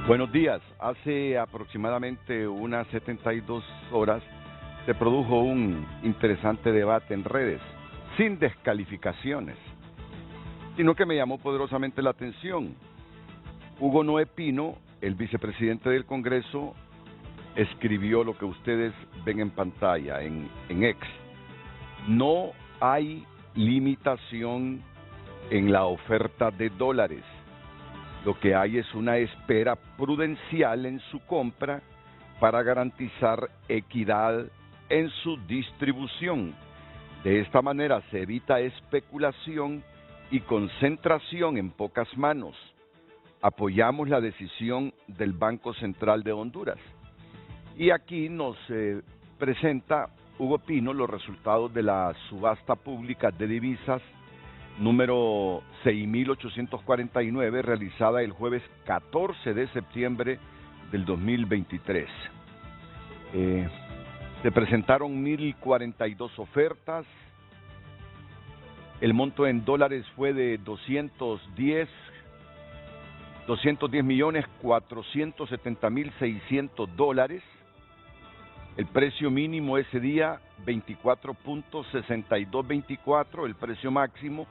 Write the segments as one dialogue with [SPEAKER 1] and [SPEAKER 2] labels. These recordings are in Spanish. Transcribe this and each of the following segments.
[SPEAKER 1] Buenos días. Hace aproximadamente unas 72 horas se produjo un interesante debate en redes, sin descalificaciones, sino que me llamó poderosamente la atención. Hugo Noé Pino, el vicepresidente del Congreso, escribió lo que ustedes ven en pantalla, en X. No hay limitación en la oferta de dólares. Lo que hay es una espera prudencial en su compra para garantizar equidad en su distribución. De esta manera se evita especulación y concentración en pocas manos. Apoyamos la decisión del Banco Central de Honduras. Y aquí nos presenta Hugo Pino los resultados de la subasta pública de divisas número 6.849, realizada el jueves 14 de septiembre del 2023. Se presentaron 1.042 ofertas. El monto en dólares fue de 210.470.600 dólares. El precio mínimo ese día, 24.6224, el precio máximo,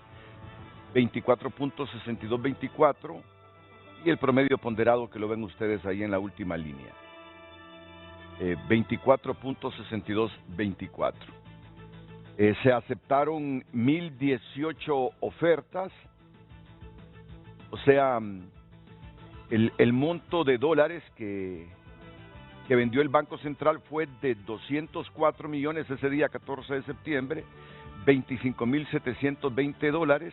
[SPEAKER 1] 24.6224, y el promedio ponderado que lo ven ustedes ahí en la última línea, 24.6224. Se aceptaron 1.018 ofertas, o sea, el monto de dólares que vendió el Banco Central fue de 204 millones ese día, 14 de septiembre, 25.720 dólares.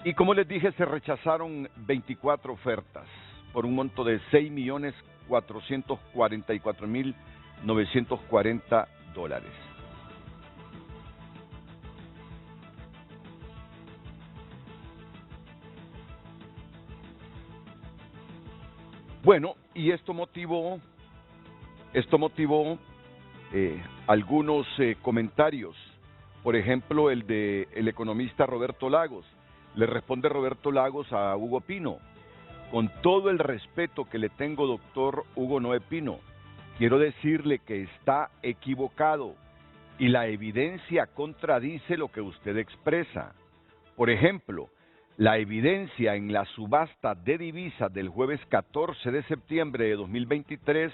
[SPEAKER 1] Y como les dije, se rechazaron 24 ofertas por un monto de 6.444.940 dólares. Bueno, y esto motivó algunos comentarios. Por ejemplo, el de el economista Roberto Lagos. Le responde Roberto Lagos a Hugo Pino: con todo el respeto que le tengo, doctor Hugo Noé Pino, quiero decirle que está equivocado y la evidencia contradice lo que usted expresa. Por ejemplo, la evidencia en la subasta de divisas del jueves 14 de septiembre de 2023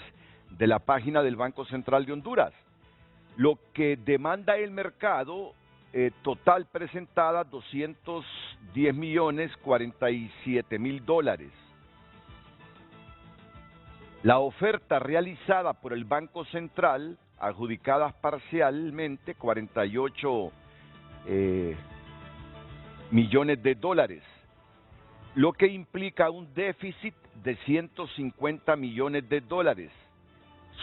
[SPEAKER 1] de la página del Banco Central de Honduras. Lo que demanda el mercado, total presentada, 210.047.000 dólares. La oferta realizada por el Banco Central, adjudicadas parcialmente, 48 millones de dólares, lo que implica un déficit de 150 millones de dólares.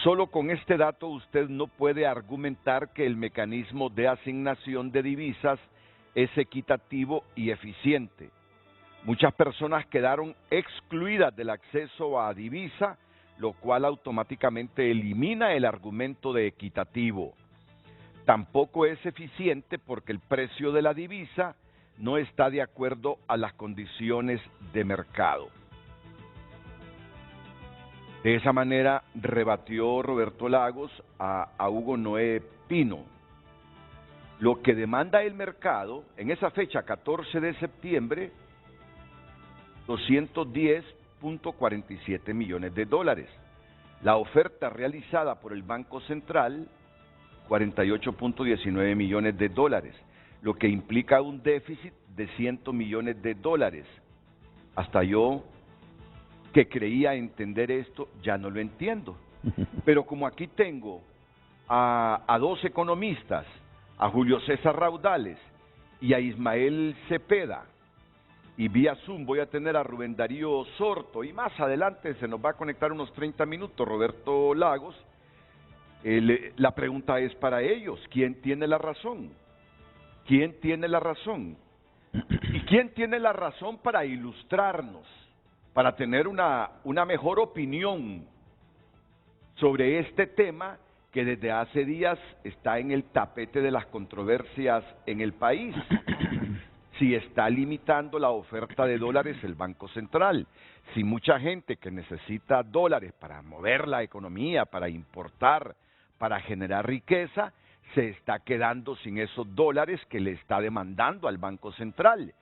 [SPEAKER 1] Solo con este dato usted no puede argumentar que el mecanismo de asignación de divisas es equitativo y eficiente. Muchas personas quedaron excluidas del acceso a divisa, lo cual automáticamente elimina el argumento de equitativo. Tampoco es eficiente porque el precio de la divisa no está de acuerdo a las condiciones de mercado. De esa manera rebatió Roberto Lagos a Hugo Noé Pino. Lo que demanda el mercado en esa fecha, 14 de septiembre, 210.47 millones de dólares. La oferta realizada por el Banco Central, 48.19 millones de dólares, lo que implica un déficit de 100 millones de dólares. Hasta yo, que creía entender esto, ya no lo entiendo. Pero como aquí tengo a dos economistas, a Julio César Raudales y a Ismael Cepeda, y vía Zoom voy a tener a Rubén Darío Sorto, y más adelante se nos va a conectar unos 30 minutos Roberto Lagos, la pregunta es para ellos: ¿quién tiene la razón? ¿Quién tiene la razón? ¿Y quién tiene la razón para ilustrarnos, para tener una mejor opinión sobre este tema que desde hace días está en el tapete de las controversias en el país? si está limitando la oferta de dólares el Banco Central. Si mucha gente que necesita dólares para mover la economía, para importar, para generar riqueza, se está quedando sin esos dólares que le está demandando al Banco Central.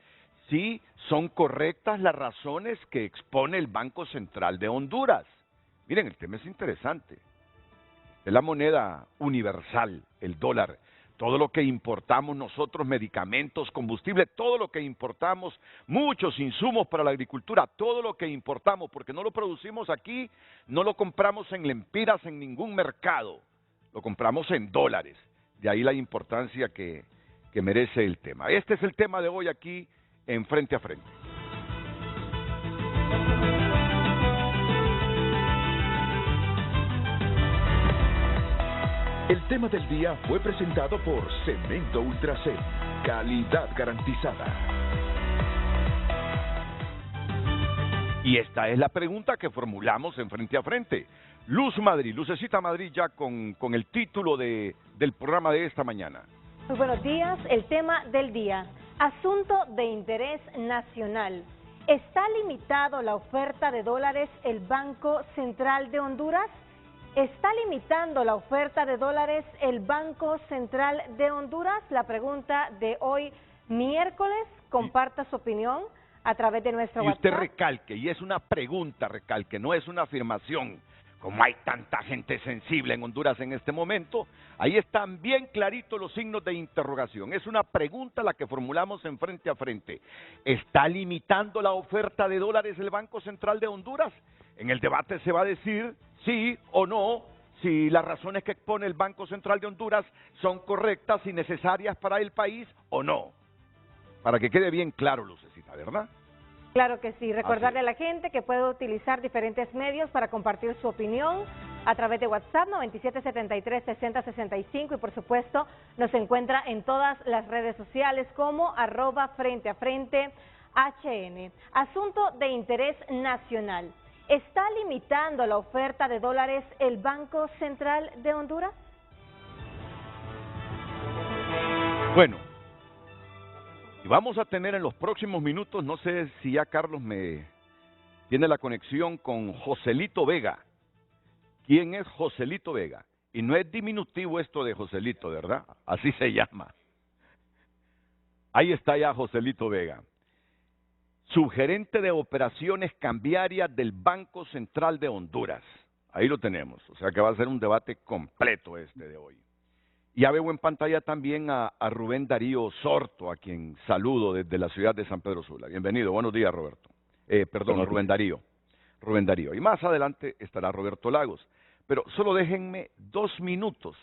[SPEAKER 1] Sí, son correctas las razones que expone el Banco Central de Honduras. Miren, el tema es interesante. Es la moneda universal, el dólar. Todo lo que importamos nosotros, medicamentos, combustible, todo lo que importamos, muchos insumos para la agricultura, todo lo que importamos, porque no lo producimos aquí, no lo compramos en lempiras en ningún mercado, lo compramos en dólares. De ahí la importancia que merece el tema. Este es el tema de hoy aquí en Frente a Frente.
[SPEAKER 2] El tema del día fue presentado por Cemento Ultracel, calidad garantizada.
[SPEAKER 1] Y esta es la pregunta que formulamos en Frente a Frente. Luz Madrid, Lucecita Madrid ya con el título del programa de esta mañana.
[SPEAKER 3] Muy buenos días, el tema del día, asunto de interés nacional. ¿Está limitado la oferta de dólares el Banco Central de Honduras? ¿Está limitando la oferta de dólares el Banco Central de Honduras? La pregunta de hoy, miércoles, comparta su opinión a través de nuestra WhatsApp.
[SPEAKER 1] Y usted recalque, y es una pregunta, recalque, no es una afirmación. Como hay tanta gente sensible en Honduras en este momento, ahí están bien claritos los signos de interrogación. Es una pregunta la que formulamos en Frente a Frente. ¿Está limitando la oferta de dólares el Banco Central de Honduras? En el debate se va a decir sí o no, si las razones que expone el Banco Central de Honduras son correctas y necesarias para el país o no. Para que quede bien claro, Lucecita, ¿verdad?
[SPEAKER 3] Claro que sí, recordarle a la gente que puede utilizar diferentes medios para compartir su opinión a través de WhatsApp 9773-6065 y por supuesto nos encuentra en todas las redes sociales como @FrenteAFrente_HN. Asunto de interés nacional. ¿Está limitando la oferta de dólares el Banco Central de Honduras?
[SPEAKER 1] Bueno, y vamos a tener en los próximos minutos, no sé si ya Carlos me tiene la conexión con Joselito Vega. ¿Quién es Joselito Vega? Y no es diminutivo esto de Joselito, ¿verdad? Así se llama. Ahí está ya Joselito Vega, subgerente de operaciones cambiarias del Banco Central de Honduras. Ahí lo tenemos, o sea que va a ser un debate completo este de hoy. Ya veo en pantalla también a Rubén Darío Sorto, a quien saludo desde la ciudad de San Pedro Sula. Bienvenido, buenos días Roberto. Rubén Darío. Rubén Darío. Y más adelante estará Roberto Lagos. Pero solo déjenme 2 minutos,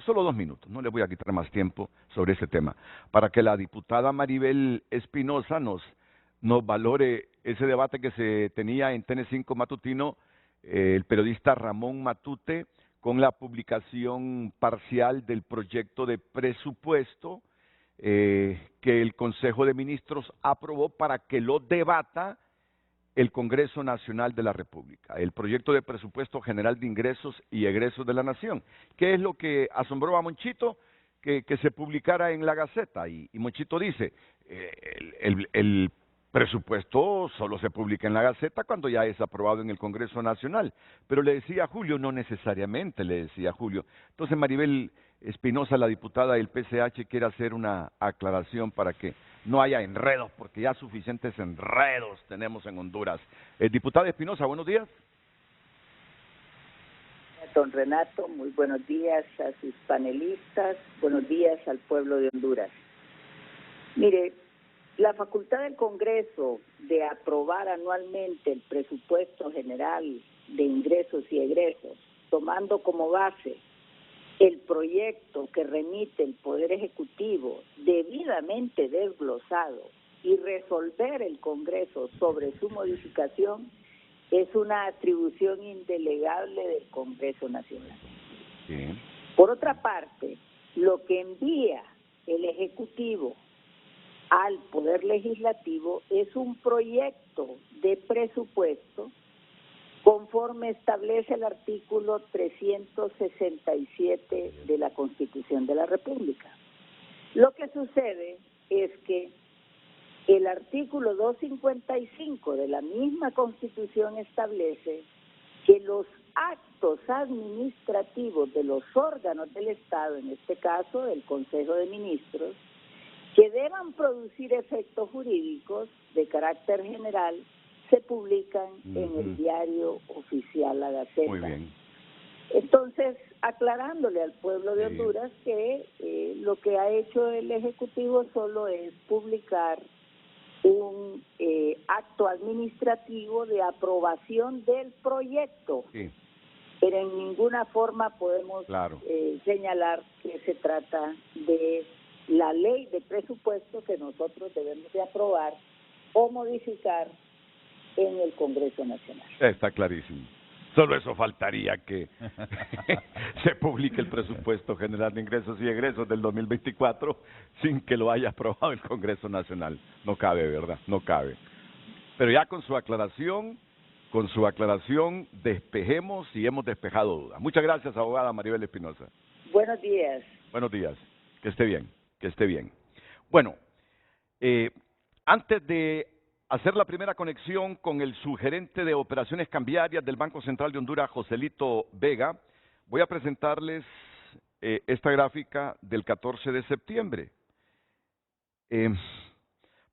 [SPEAKER 1] solo 2 minutos, no le voy a quitar más tiempo sobre ese tema, para que la diputada Maribel Espinosa nos valore ese debate que se tenía en TN5 Matutino, el periodista Ramón Matute, con la publicación parcial del proyecto de presupuesto que el Consejo de Ministros aprobó para que lo debata el Congreso Nacional de la República, el proyecto de presupuesto general de ingresos y egresos de la Nación. ¿Qué es lo que asombró a Monchito? Que se publicara en la Gaceta, y Monchito dice, el presupuesto solo se publica en la Gaceta cuando ya es aprobado en el Congreso Nacional. Pero le decía Julio, no necesariamente, le decía Julio. Entonces Maribel Espinosa, la diputada del PCH, quiere hacer una aclaración para que no haya enredos, porque ya suficientes enredos tenemos en Honduras. Diputada Espinosa, buenos días.
[SPEAKER 4] Don Renato, muy buenos días a sus panelistas, buenos días al pueblo de Honduras. Mire, la facultad del Congreso de aprobar anualmente el presupuesto general de ingresos y egresos, tomando como base el proyecto que remite el Poder Ejecutivo debidamente desglosado y resolver el Congreso sobre su modificación, es una atribución indelegable del Congreso Nacional. Sí. Por otra parte, lo que envía el Ejecutivo al Poder Legislativo es un proyecto de presupuesto conforme establece el artículo 367 de la Constitución de la República. Lo que sucede es que El artículo 255 de la misma Constitución establece que los actos administrativos de los órganos del Estado, en este caso el Consejo de Ministros, que deban producir efectos jurídicos de carácter general, se publican en el diario oficial La Gaceta.
[SPEAKER 1] Muy bien.
[SPEAKER 4] Entonces, aclarándole al pueblo de Honduras que lo que ha hecho el Ejecutivo solo es publicar un acto administrativo de aprobación del proyecto.
[SPEAKER 1] Sí.
[SPEAKER 4] Pero en ninguna forma podemos señalar que se trata de la ley de presupuesto que nosotros debemos de aprobar o modificar en el Congreso Nacional.
[SPEAKER 1] Está clarísimo. Solo eso faltaría, que se publique el presupuesto general de ingresos y egresos del 2024 sin que lo haya aprobado el Congreso Nacional. No cabe, ¿verdad? No cabe. Pero ya con su aclaración despejemos y hemos despejado dudas. Muchas gracias, abogada Maribel Espinosa.
[SPEAKER 4] Buenos días.
[SPEAKER 1] Buenos días. Que esté bien, que esté bien. Bueno, antes de hacer la primera conexión con el subgerente de operaciones cambiarias del Banco Central de Honduras, Joselito Vega, voy a presentarles esta gráfica del 14 de septiembre.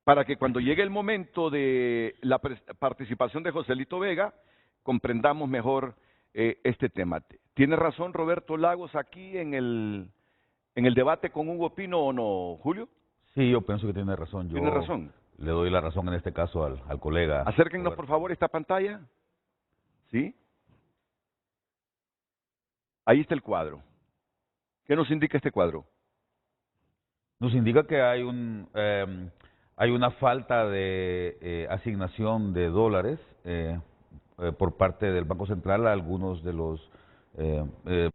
[SPEAKER 1] Para que cuando llegue el momento de la participación de Joselito Vega, comprendamos mejor este tema. ¿Tiene razón Roberto Lagos aquí en el debate con Hugo Pino o no, Julio?
[SPEAKER 5] Sí, yo pienso que tiene razón.
[SPEAKER 1] ¿Tiene razón?
[SPEAKER 5] Le doy la razón en este caso al colega.
[SPEAKER 1] Acérquennos por favor esta pantalla. ¿Sí? Ahí está el cuadro. ¿Qué nos indica este cuadro?
[SPEAKER 5] Nos indica que hay una falta de asignación de dólares por parte del Banco Central a algunos de los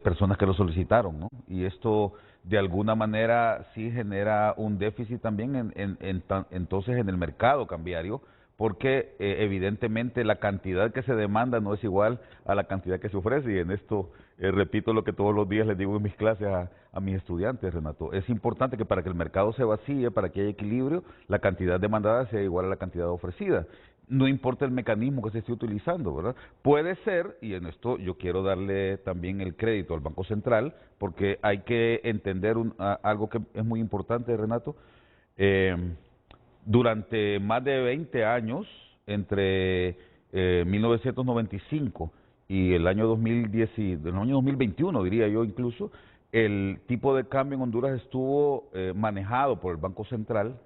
[SPEAKER 5] personas que lo solicitaron, ¿no? Y esto de alguna manera sí genera un déficit también entonces en el mercado cambiario, porque evidentemente la cantidad que se demanda no es igual a la cantidad que se ofrece, y en esto repito lo que todos los días les digo en mis clases a mis estudiantes, Renato. Es importante que para que el mercado se vacíe, para que haya equilibrio, la cantidad demandada sea igual a la cantidad ofrecida. No importa el mecanismo que se esté utilizando, ¿verdad? Puede ser, y en esto yo quiero darle también el crédito al Banco Central, porque hay que entender algo que es muy importante, Renato. Durante más de 20 años, entre 1995 y el año 2021, diría yo incluso, el tipo de cambio en Honduras estuvo manejado por el Banco Central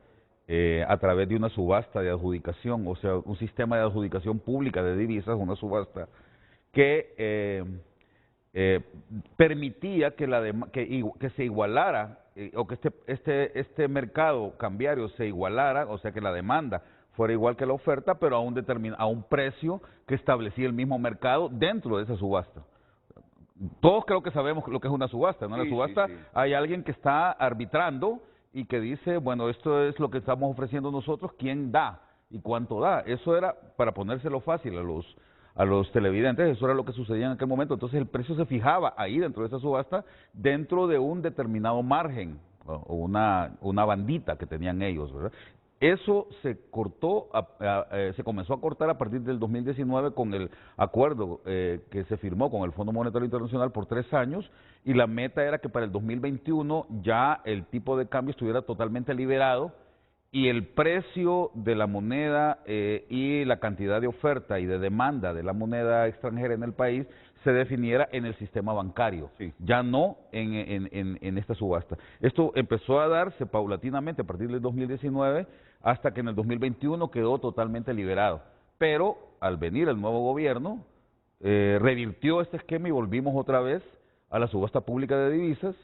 [SPEAKER 5] a través de una subasta de adjudicación, o sea, un sistema de adjudicación pública de divisas, una subasta que permitía que se igualara, o que este mercado cambiario se igualara, o sea, que la demanda fuera igual que la oferta, pero a un precio que establecía el mismo mercado dentro de esa subasta. Todos creo que sabemos lo que es una subasta, ¿no? En la subasta hay alguien que está arbitrando y que dice, bueno, esto es lo que estamos ofreciendo nosotros, ¿quién da y cuánto da? Eso era, para ponérselo fácil a los televidentes, eso era lo que sucedía en aquel momento. Entonces el precio se fijaba ahí dentro de esa subasta, dentro de un determinado margen, o una bandita que tenían ellos, ¿verdad? Eso se cortó, se comenzó a cortar a partir del 2019 con el acuerdo que se firmó con el Fondo Monetario Internacional por 3 años, y la meta era que para el 2021 ya el tipo de cambio estuviera totalmente liberado y el precio de la moneda y la cantidad de oferta y de demanda de la moneda extranjera en el país se definiera en el sistema bancario, ya no en esta subasta. Esto empezó a darse paulatinamente a partir del 2019 hasta que en el 2021 quedó totalmente liberado. Pero al venir el nuevo gobierno, revirtió este esquema y volvimos otra vez a la subasta pública de divisas,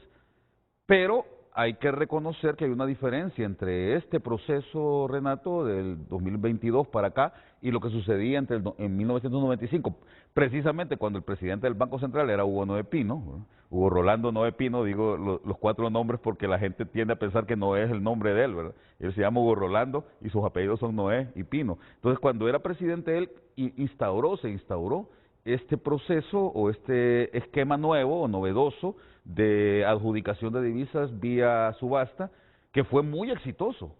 [SPEAKER 5] pero hay que reconocer que hay una diferencia entre este proceso, Renato, del 2022 para acá y lo que sucedía en 1995, precisamente cuando el presidente del Banco Central era Hugo Noé Pino, ¿no? Hugo Rolando Noé Pino, digo los 4 nombres porque la gente tiende a pensar que Noé es el nombre de él, ¿verdad? Él se llama Hugo Rolando y sus apellidos son Noé y Pino. Entonces, cuando era presidente, él se instauró este proceso o este esquema nuevo o novedoso de adjudicación de divisas vía subasta, que fue muy exitoso,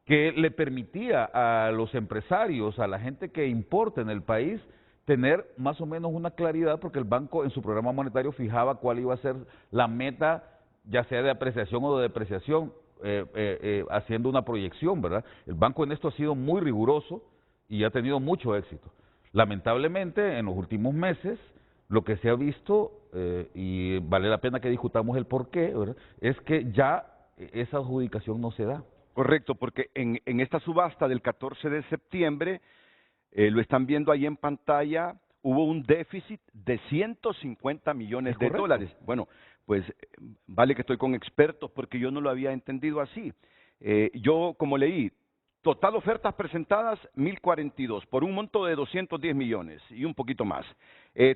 [SPEAKER 5] que le permitía a los empresarios, a la gente que importa en el país, tener más o menos una claridad, porque el banco en su programa monetario fijaba cuál iba a ser la meta, ya sea de apreciación o de depreciación, haciendo una proyección, ¿verdad? El banco en esto ha sido muy riguroso y ha tenido mucho éxito. Lamentablemente, en los últimos meses, lo que se ha visto, y vale la pena que discutamos el porqué, ¿verdad?, es que ya esa adjudicación no se da.
[SPEAKER 1] Correcto, porque en esta subasta del 14 de septiembre, lo están viendo ahí en pantalla, hubo un déficit de 150 millones de dólares. Bueno, pues vale que estoy con expertos porque yo no lo había entendido así. Yo, como leí, total ofertas presentadas 1.042 por un monto de 210 millones y un poquito más.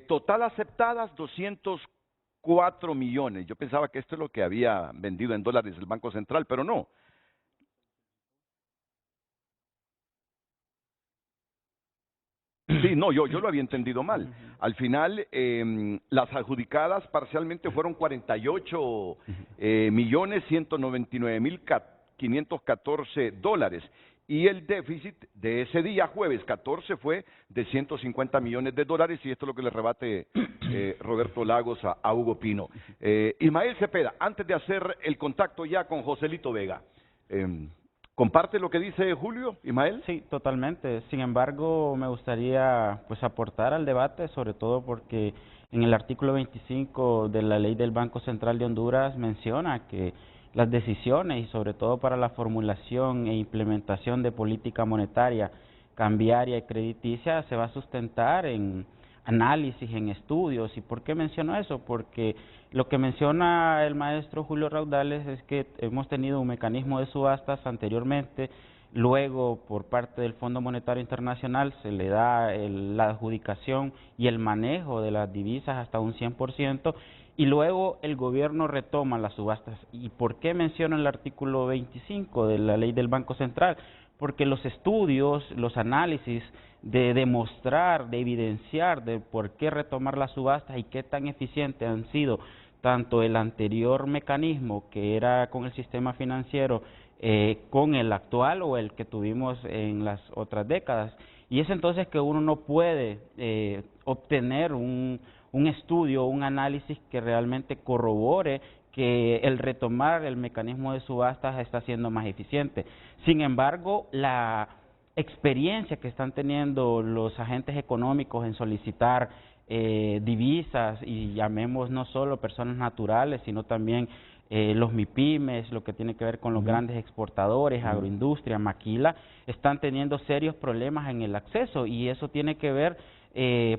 [SPEAKER 1] Total aceptadas 204 millones. Yo pensaba que esto es lo que había vendido en dólares el Banco Central, pero no. Sí, no, yo lo había entendido mal. Al final, las adjudicadas parcialmente fueron 48 millones 199 mil 514 dólares. Y el déficit de ese día, jueves 14, fue de 150 millones de dólares, y esto es lo que le rebate Roberto Lagos a Hugo Pino. Ismael Cepeda, antes de hacer el contacto ya con Joselito Vega, ¿comparte lo que dice Julio, Ismael?
[SPEAKER 6] Sí, totalmente. Sin embargo, me gustaría pues aportar al debate, sobre todo porque en el artículo 25 de la Ley del Banco Central de Honduras menciona que las decisiones, y sobre todo para la formulación e implementación de política monetaria, cambiaria y crediticia, se va a sustentar en análisis, en estudios. ¿Y por qué menciono eso? Porque lo que menciona el maestro Julio Raudales es que hemos tenido un mecanismo de subastas anteriormente, luego por parte del Fondo Monetario Internacional se le da la adjudicación y el manejo de las divisas hasta un 100%, y luego el gobierno retoma las subastas. ¿Y por qué menciono el artículo 25 de la Ley del Banco Central? Porque los estudios, los análisis de demostrar, de evidenciar de por qué retomar las subastas y qué tan eficientes han sido tanto el anterior mecanismo, que era con el sistema financiero, con el actual o el que tuvimos en las otras décadas. Y es entonces que uno no puede obtener un estudio, un análisis que realmente corrobore que el retomar el mecanismo de subastas está siendo más eficiente. Sin embargo, la experiencia que están teniendo los agentes económicos en solicitar divisas, y llamemos no solo personas naturales, sino también los MIPYMES, lo que tiene que ver con los grandes exportadores, agroindustria, maquila, están teniendo serios problemas en el acceso, y eso tiene que ver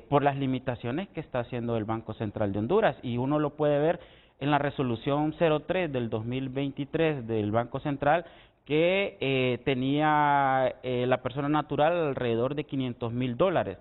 [SPEAKER 6] por las limitaciones que está haciendo el Banco Central de Honduras, y uno lo puede ver en la resolución 03 del 2023 del Banco Central, que tenía la persona natural alrededor de 500,000 dólares.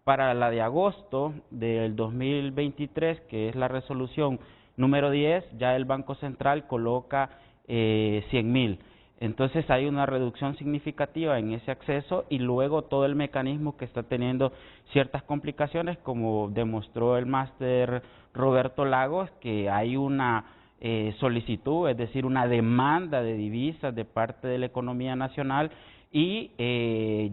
[SPEAKER 6] Para la de agosto del 2023, que es la resolución número 10, ya el Banco Central coloca 100,000. Entonces hay una reducción significativa en ese acceso, y luego todo el mecanismo que está teniendo ciertas complicaciones, como demostró el máster Roberto Lagos, que hay una solicitud, es decir, una demanda de divisas de parte de la economía nacional, y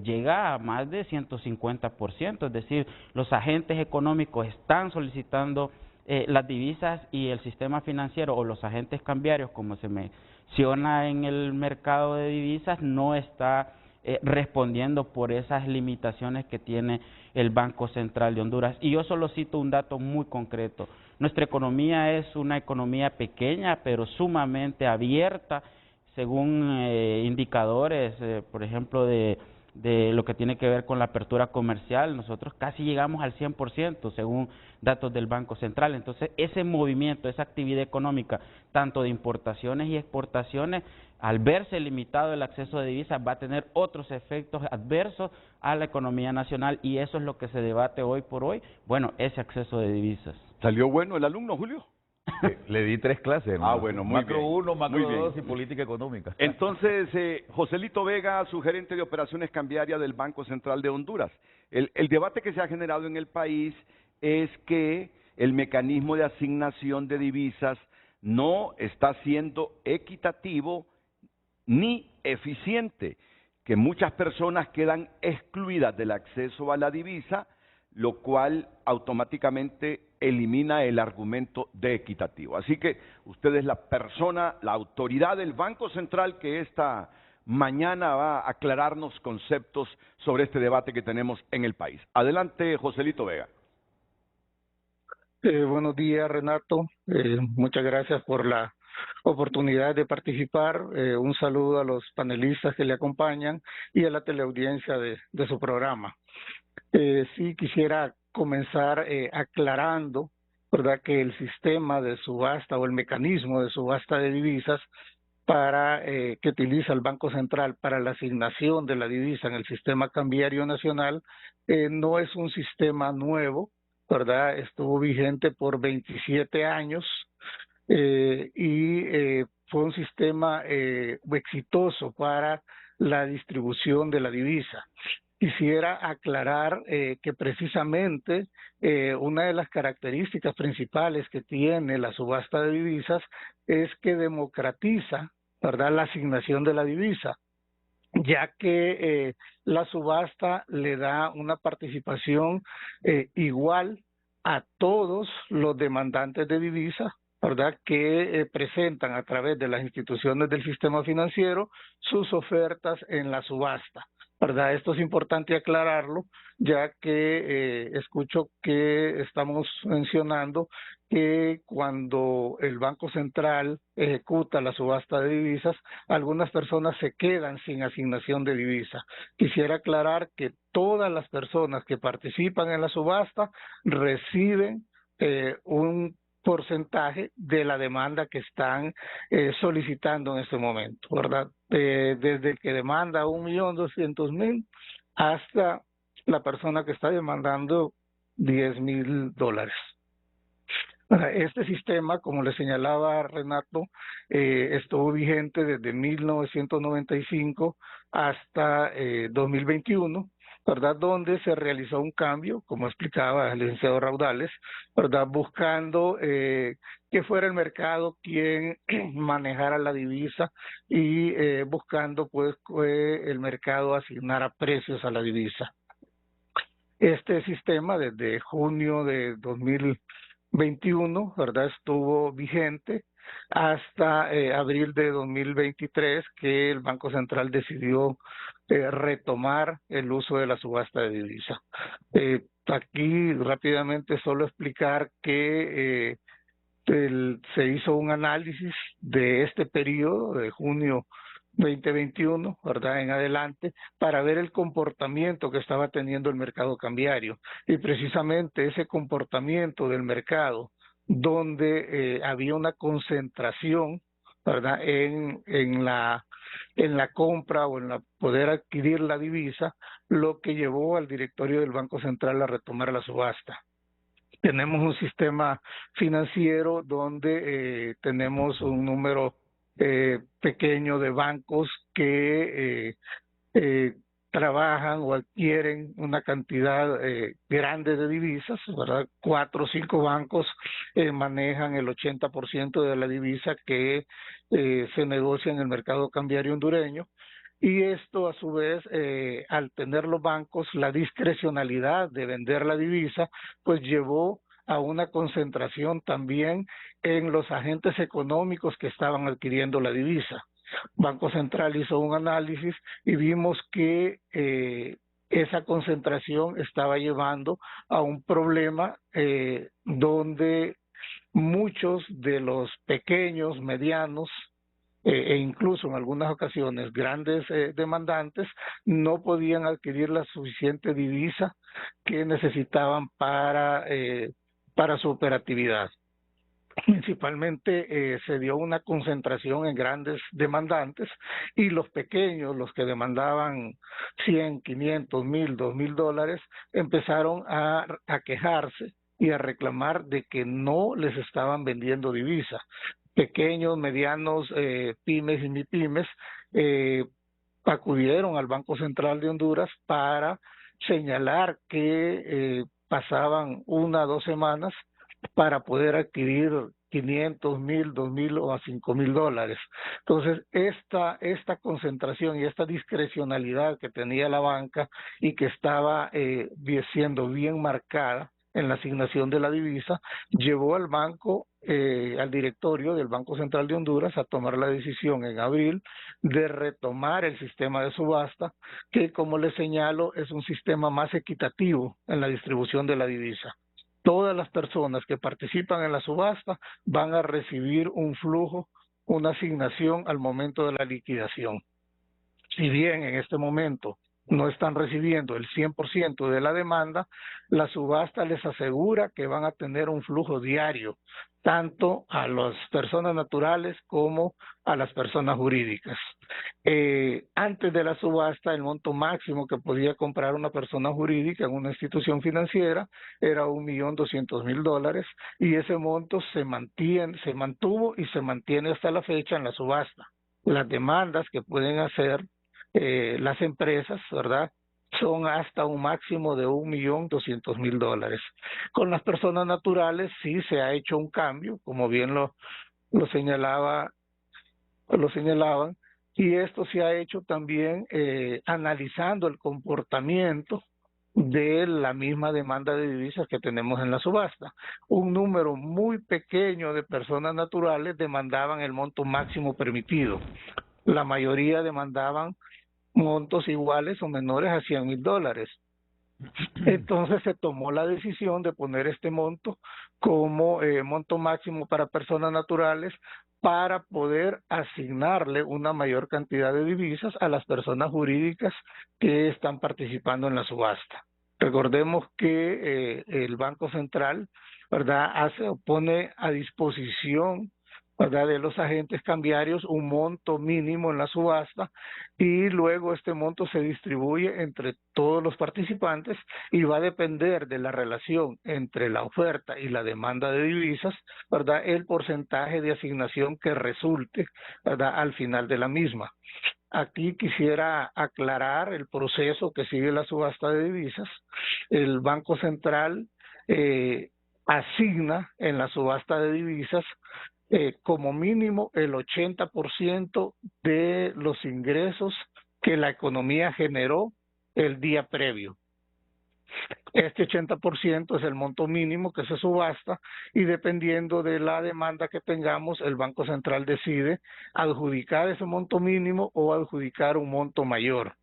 [SPEAKER 6] llega a más de 150%, es decir, los agentes económicos están solicitando las divisas, y el sistema financiero o los agentes cambiarios, como se menciona en el mercado de divisas, no está respondiendo por esas limitaciones que tiene el Banco Central de Honduras. Y yo solo cito un dato muy concreto. Nuestra economía es una economía pequeña, pero sumamente abierta, según indicadores, por ejemplo, de lo que tiene que ver con la apertura comercial. Nosotros casi llegamos al 100%, según datos del Banco Central. Entonces, ese movimiento, esa actividad económica, tanto de importaciones y exportaciones, al verse limitado el acceso de divisas, va a tener otros efectos adversos a la economía nacional, y eso es lo que se debate hoy por hoy, bueno, ese acceso de divisas.
[SPEAKER 1] ¿Salió bueno el alumno, Julio?
[SPEAKER 5] Le di 3 clases, ¿no?
[SPEAKER 1] Bueno, muy
[SPEAKER 5] macro
[SPEAKER 1] bien.
[SPEAKER 5] 1, macro
[SPEAKER 1] Muy bien.
[SPEAKER 5] 2 y política económica.
[SPEAKER 1] Entonces, Joselito Vega, su gerente de operaciones cambiarias del Banco Central de Honduras. El debate que se ha generado en el país es que el mecanismo de asignación de divisas no está siendo equitativo ni eficiente, que muchas personas quedan excluidas del acceso a la divisa, lo cual automáticamente elimina el argumento de equitativo. Así que usted es la persona, la autoridad del Banco Central que esta mañana va a aclararnos conceptos sobre este debate que tenemos en el país. Adelante, Joselito Vega.
[SPEAKER 7] Buenos días, Renato. Muchas gracias por la oportunidad de participar. Un saludo a los panelistas que le acompañan y a la teleaudiencia de su programa. Sí quisiera comenzar aclarando, ¿verdad?, que el sistema de subasta o el mecanismo de subasta de divisas que utiliza el Banco Central para la asignación de la divisa en el sistema cambiario nacional no es un sistema nuevo, ¿verdad? Estuvo vigente por 27 años y fue un sistema exitoso para la distribución de la divisa. Quisiera aclarar que precisamente una de las características principales que tiene la subasta de divisas es que democratiza, ¿verdad?, la asignación de la divisa, ya que la subasta le da una participación igual a todos los demandantes de divisa, ¿verdad?, que presentan a través de las instituciones del sistema financiero sus ofertas en la subasta, ¿verdad? Esto es importante aclararlo, ya que escucho que estamos mencionando que cuando el Banco Central ejecuta la subasta de divisas, algunas personas se quedan sin asignación de divisa. Quisiera aclarar que todas las personas que participan en la subasta reciben un porcentaje de la demanda que están solicitando en este momento, ¿verdad? Desde que demanda $1.200.000 hasta la persona que está demandando $10.000. Este sistema, como le señalaba Renato, estuvo vigente desde 1995 hasta 2021, ¿verdad?, donde se realizó un cambio, como explicaba el licenciado Raudales, ¿verdad?, buscando que fuera el mercado quien manejara la divisa y buscando pues que el mercado asignara precios a la divisa. Este sistema desde junio de 2021, ¿verdad?, estuvo vigente hasta abril de 2023, que el Banco Central decidió retomar el uso de la subasta de divisa. Aquí rápidamente solo explicar que se hizo un análisis de este periodo de junio 2021, ¿verdad?, en adelante, para ver el comportamiento que estaba teniendo el mercado cambiario. Y precisamente ese comportamiento del mercado, donde había una concentración, ¿verdad?, en la compra o en la poder adquirir la divisa, lo que llevó al directorio del Banco Central a retomar la subasta. Tenemos un sistema financiero donde tenemos un número pequeño de bancos que trabajan o adquieren una cantidad grande de divisas, ¿verdad? 4 o 5 bancos manejan el 80% de la divisa que se negocia en el mercado cambiario hondureño. Y esto, a su vez, al tener los bancos la discrecionalidad de vender la divisa, pues llevó a una concentración también en los agentes económicos que estaban adquiriendo la divisa. Banco Central hizo un análisis y vimos que esa concentración estaba llevando a un problema donde muchos de los pequeños, medianos, e incluso en algunas ocasiones grandes demandantes no podían adquirir la suficiente divisa que necesitaban para su operatividad. Principalmente se dio una concentración en grandes demandantes y los pequeños, los que demandaban 100, 500, 1,000, 2,000 dólares, empezaron a quejarse y a reclamar de que no les estaban vendiendo divisa. Pequeños, medianos, pymes y mipymes acudieron al Banco Central de Honduras para señalar que pasaban 1 o 2 semanas para poder adquirir 500, 1000, 2000 o a 5000 dólares. Entonces, esta concentración y esta discrecionalidad que tenía la banca y que estaba siendo bien marcada en la asignación de la divisa, llevó al banco, al directorio del Banco Central de Honduras a tomar la decisión en abril de retomar el sistema de subasta, que como les señalo es un sistema más equitativo en la distribución de la divisa. Todas las personas que participan en la subasta van a recibir un flujo, una asignación al momento de la liquidación. Si bien en este momento no están recibiendo el 100% de la demanda, la subasta les asegura que van a tener un flujo diario, tanto a las personas naturales como a las personas jurídicas. Antes de la subasta, el monto máximo que podía comprar una persona jurídica en una institución financiera era $1.200.000 y ese monto se mantuvo y se mantiene hasta la fecha en la subasta. Las demandas que pueden hacer las empresas, ¿verdad?, son hasta un máximo de $1.200.000. Con las personas naturales sí se ha hecho un cambio, como bien lo señalaban, y esto se ha hecho también analizando el comportamiento de la misma demanda de divisas que tenemos en la subasta. Un número muy pequeño de personas naturales demandaban el monto máximo permitido. La mayoría demandaban montos iguales o menores a $100.000. Entonces se tomó la decisión de poner este monto como monto máximo para personas naturales para poder asignarle una mayor cantidad de divisas a las personas jurídicas que están participando en la subasta. Recordemos que el Banco Central, ¿verdad?, pone a disposición, ¿verdad?, de los agentes cambiarios un monto mínimo en la subasta y luego este monto se distribuye entre todos los participantes y va a depender de la relación entre la oferta y la demanda de divisas, ¿verdad?, el porcentaje de asignación que resulte, ¿verdad?, al final de la misma. Aquí quisiera aclarar el proceso que sigue la subasta de divisas. El Banco Central asigna en la subasta de divisas como mínimo el 80% de los ingresos que la economía generó el día previo. Este 80% es el monto mínimo que se subasta y dependiendo de la demanda que tengamos, el Banco Central decide adjudicar ese monto mínimo o adjudicar un monto mayor.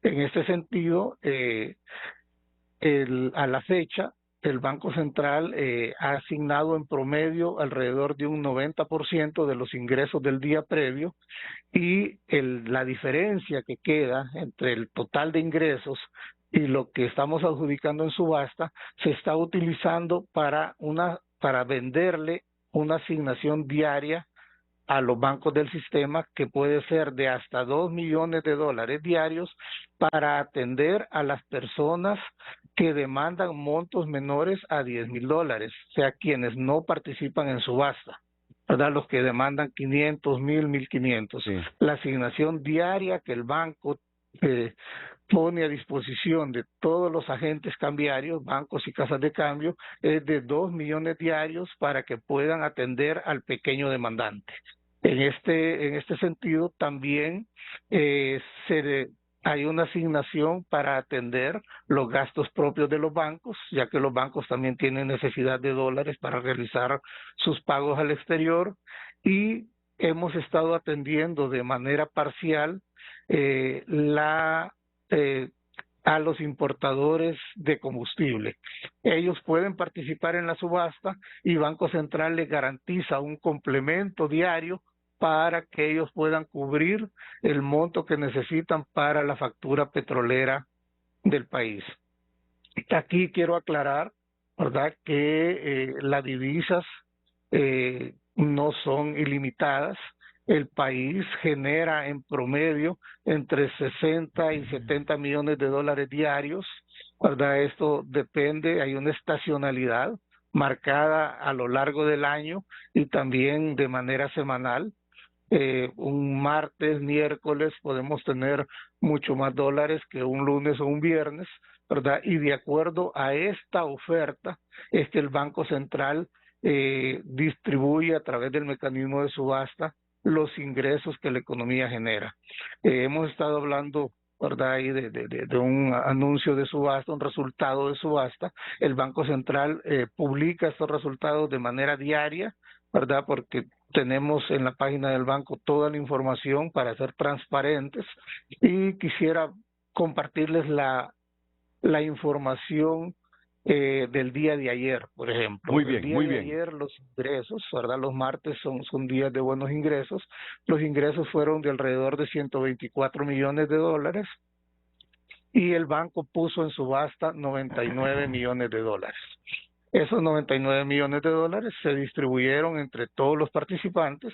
[SPEAKER 7] En este sentido, a la fecha, el Banco Central ha asignado en promedio alrededor de un 90% de los ingresos del día previo y la diferencia que queda entre el total de ingresos y lo que estamos adjudicando en subasta se está utilizando para venderle una asignación diaria a los bancos del sistema que puede ser de hasta $2 millones diarios para atender a las personas que demandan montos menores a $10.000, o sea, quienes no participan en subasta, ¿verdad?, los que demandan 500, 1,000, 1,500. Sí. La asignación diaria que el banco pone a disposición de todos los agentes cambiarios, bancos y casas de cambio, es de 2 millones diarios para que puedan atender al pequeño demandante. En este sentido, también hay una asignación para atender los gastos propios de los bancos, ya que los bancos también tienen necesidad de dólares para realizar sus pagos al exterior, y hemos estado atendiendo de manera parcial a los importadores de combustible. Ellos pueden participar en la subasta y Banco Central les garantiza un complemento diario para que ellos puedan cubrir el monto que necesitan para la factura petrolera del país. Aquí quiero aclarar, ¿verdad?, que las divisas no son ilimitadas. El país genera en promedio entre 60 y 70 millones de dólares diarios, ¿verdad? Esto depende, hay una estacionalidad marcada a lo largo del año y también de manera semanal. Un martes, miércoles podemos tener mucho más dólares que un lunes o un viernes, ¿verdad? Y de acuerdo a esta oferta es que el Banco Central distribuye a través del mecanismo de subasta los ingresos que la economía genera. Hemos estado hablando, ¿verdad?, ahí de un anuncio de subasta, un resultado de subasta. El Banco Central publica estos resultados de manera diaria, ¿verdad?, porque tenemos en la página del banco toda la información para ser transparentes, y quisiera compartirles la información del día de ayer, por ejemplo.
[SPEAKER 1] Muy bien,
[SPEAKER 7] el día
[SPEAKER 1] muy
[SPEAKER 7] de
[SPEAKER 1] bien.
[SPEAKER 7] ayer los ingresos, ¿verdad? Los martes son días de buenos ingresos. Los ingresos fueron de alrededor de 124 millones de dólares y el banco puso en subasta 99 millones de dólares. Esos 99 millones de dólares se distribuyeron entre todos los participantes.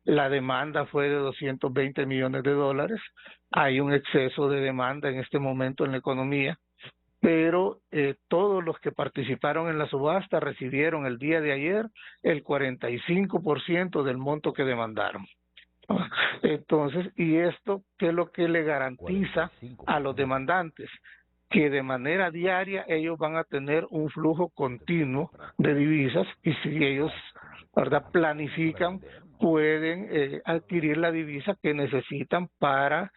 [SPEAKER 7] La demanda fue de 220 millones de dólares. Hay un exceso de demanda en este momento en la economía, pero todos los que participaron en la subasta recibieron el día de ayer el 45% del monto que demandaron. Entonces, ¿y esto qué es lo que le garantiza a los demandantes? Que de manera diaria ellos van a tener un flujo continuo de divisas, y si ellos, ¿verdad?, planifican, pueden adquirir la divisa que necesitan para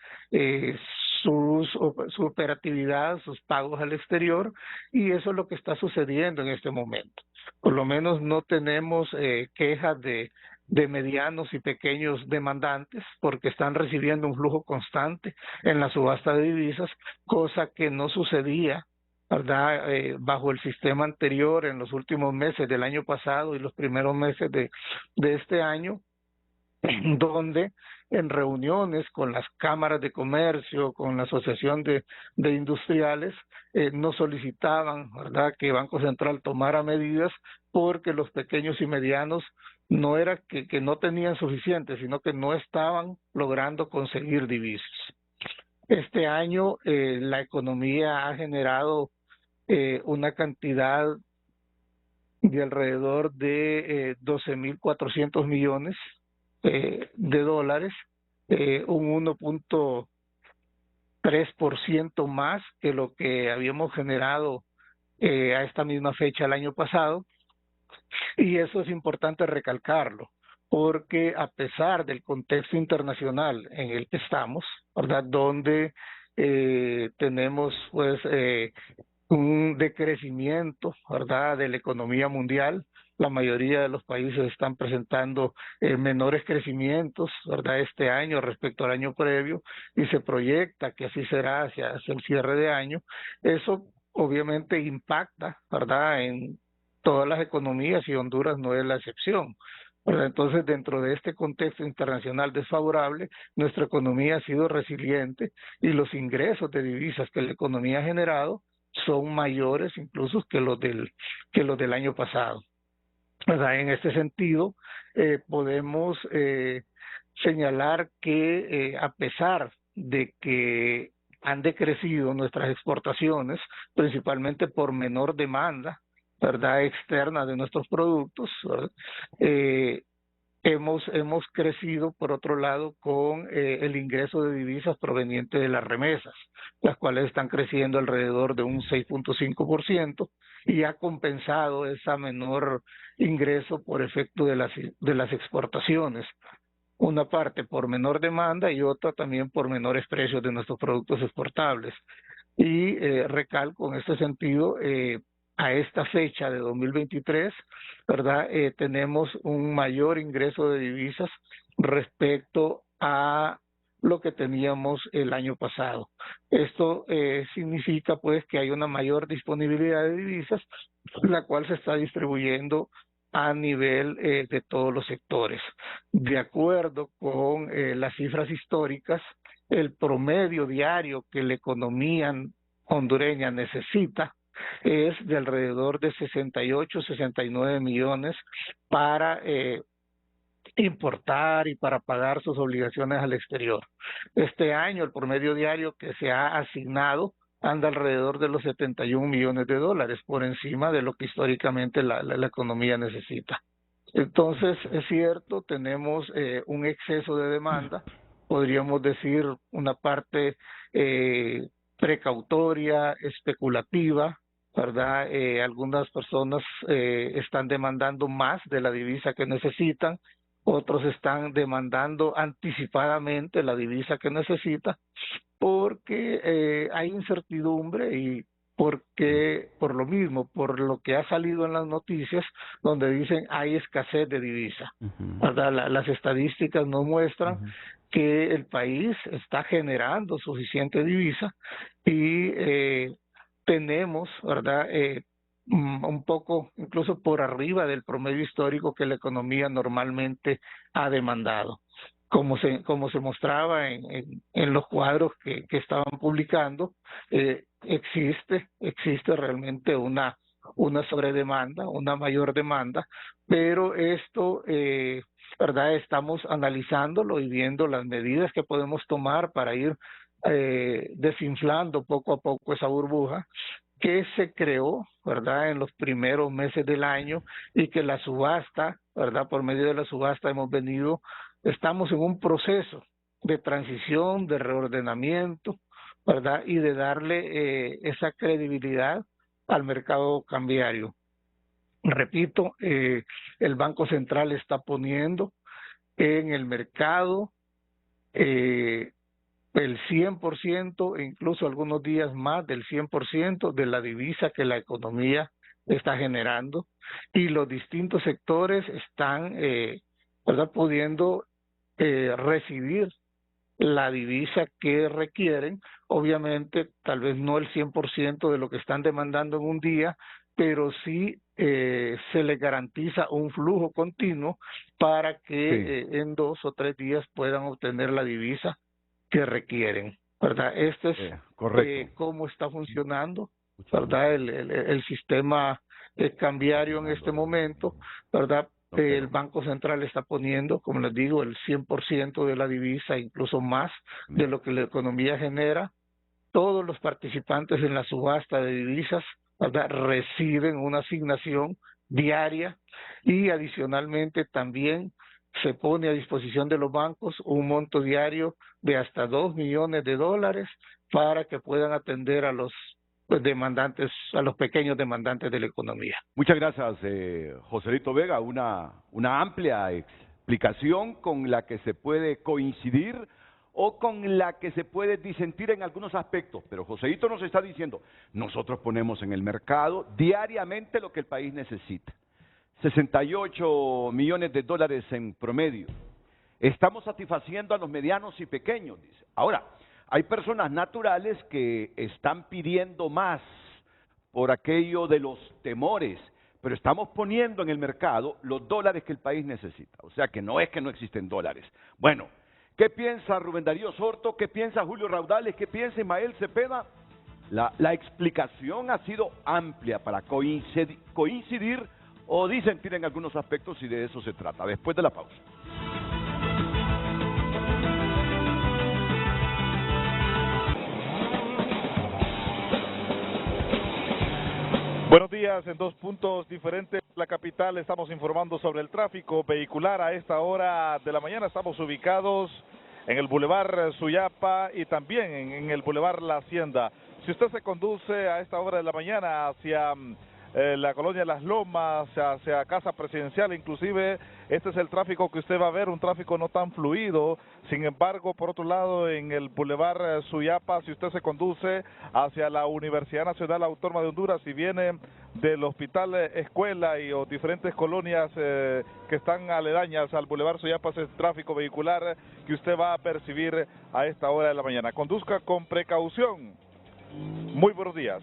[SPEAKER 7] su operatividad, sus pagos al exterior, y eso es lo que está sucediendo en este momento. Por lo menos no tenemos quejas de medianos y pequeños demandantes, porque están recibiendo un flujo constante en la subasta de divisas, cosa que no sucedía, ¿verdad?, bajo el sistema anterior en los últimos meses del año pasado y los primeros meses de este año, donde en reuniones con las cámaras de comercio, con la asociación de industriales, nos solicitaban, ¿verdad?, que Banco Central tomara medidas, porque los pequeños y medianos no era que no tenían suficiente, sino que no estaban logrando conseguir divisas. Este año la economía ha generado una cantidad de alrededor de 12.400 millones de dólares, un 1.3% más que lo que habíamos generado a esta misma fecha el año pasado. Y eso es importante recalcarlo, porque a pesar del contexto internacional en el que estamos, ¿verdad?, donde tenemos pues un decrecimiento, ¿verdad?, de la economía mundial, la mayoría de los países están presentando menores crecimientos, ¿verdad?, este año respecto al año previo, y se proyecta que así será hacia el cierre de año. Eso obviamente impacta, ¿verdad?, en todas las economías, y Honduras no es la excepción, ¿verdad? Entonces, dentro de este contexto internacional desfavorable, nuestra economía ha sido resiliente, y los ingresos de divisas que la economía ha generado son mayores incluso que los del año pasado, ¿verdad? En este sentido, podemos señalar que a pesar de que han decrecido nuestras exportaciones, principalmente por menor demanda, ¿verdad?, externa de nuestros productos, hemos crecido, por otro lado, con el ingreso de divisas proveniente de las remesas, las cuales están creciendo alrededor de un 6.5%, y ha compensado esa menor ingreso por efecto de las exportaciones. Una parte por menor demanda y otra también por menores precios de nuestros productos exportables. Y recalco en este sentido, a esta fecha de 2023, ¿verdad?, tenemos un mayor ingreso de divisas respecto a lo que teníamos el año pasado. Esto significa pues que hay una mayor disponibilidad de divisas, la cual se está distribuyendo a nivel de todos los sectores. De acuerdo con las cifras históricas, el promedio diario que la economía hondureña necesita es de alrededor de 68, 69 millones para importar y para pagar sus obligaciones al exterior. Este año el promedio diario que se ha asignado anda alrededor de los 71 millones de dólares, por encima de lo que históricamente la economía necesita. Entonces, es cierto, tenemos un exceso de demanda, podríamos decir una parte precautoria, especulativa, ¿verdad? Algunas personas están demandando más de la divisa que necesitan, otros están demandando anticipadamente la divisa que necesitan, porque hay incertidumbre y porque por lo mismo, por lo que ha salido en las noticias, donde dicen hay escasez de divisa, ¿verdad? Las estadísticas nos muestran que el país está generando suficiente divisa y tenemos, ¿verdad? Un poco incluso por arriba del promedio histórico que la economía normalmente ha demandado. Como se mostraba en los cuadros que estaban publicando, existe realmente una sobredemanda, una mayor demanda, pero esto, ¿verdad? Estamos analizándolo y viendo las medidas que podemos tomar para ir desinflando poco a poco esa burbuja que se creó, ¿verdad?, en los primeros meses del año y que la subasta, ¿verdad?, por medio de la subasta estamos en un proceso de transición, de reordenamiento, ¿verdad?, y de darle esa credibilidad al mercado cambiario. Repito, el Banco Central está poniendo en el mercado el 100% e incluso algunos días más del 100% de la divisa que la economía está generando, y los distintos sectores están ¿verdad?, pudiendo recibir la divisa que requieren. Obviamente tal vez no el 100% de lo que están demandando en un día, pero sí se les garantiza un flujo continuo para que en 2 o 3 días puedan obtener la divisa que requieren, ¿verdad? Este es cómo está funcionando, ¿verdad?, el sistema cambiario en este momento, ¿verdad? El Banco Central está poniendo, como les digo, el 100% de la divisa, incluso más de lo que la economía genera. Todos los participantes en la subasta de divisas, ¿verdad?, reciben una asignación diaria y adicionalmente también se pone a disposición de los bancos un monto diario de hasta $2 millones para que puedan atender a los demandantes, a los pequeños demandantes de la economía.
[SPEAKER 1] Muchas gracias, Joselito Vega, una amplia explicación con la que se puede coincidir o con la que se puede disentir en algunos aspectos, pero Joselito nos está diciendo, nosotros ponemos en el mercado diariamente lo que el país necesita. $68 millones en promedio. Estamos satisfaciendo a los medianos y pequeños, dice. Ahora, hay personas naturales que están pidiendo más por aquello de los temores, pero estamos poniendo en el mercado los dólares que el país necesita. O sea que no es que no existen dólares. Bueno, ¿qué piensa Rubén Darío Sorto? ¿Qué piensa Julio Raudales? ¿Qué piensa Ismael Cepeda? La explicación ha sido amplia para coincidir o disentir en algunos aspectos, y de eso se trata. Después de la pausa.
[SPEAKER 8] Buenos días. En 2 puntos diferentes de la capital estamos informando sobre el tráfico vehicular. A esta hora de la mañana estamos ubicados en el Boulevard Suyapa y también en el Boulevard La Hacienda. Si usted se conduce a esta hora de la mañana hacia la colonia Las Lomas, hacia Casa Presidencial, inclusive este es el tráfico que usted va a ver, un tráfico no tan fluido. Sin embargo, por otro lado, en el Boulevard Suyapa, si usted se conduce hacia la Universidad Nacional Autónoma de Honduras, si viene del Hospital Escuela o diferentes colonias que están aledañas al Boulevard Suyapa, es el tráfico vehicular que usted va a percibir a esta hora de la mañana. Conduzca con precaución. Muy buenos días.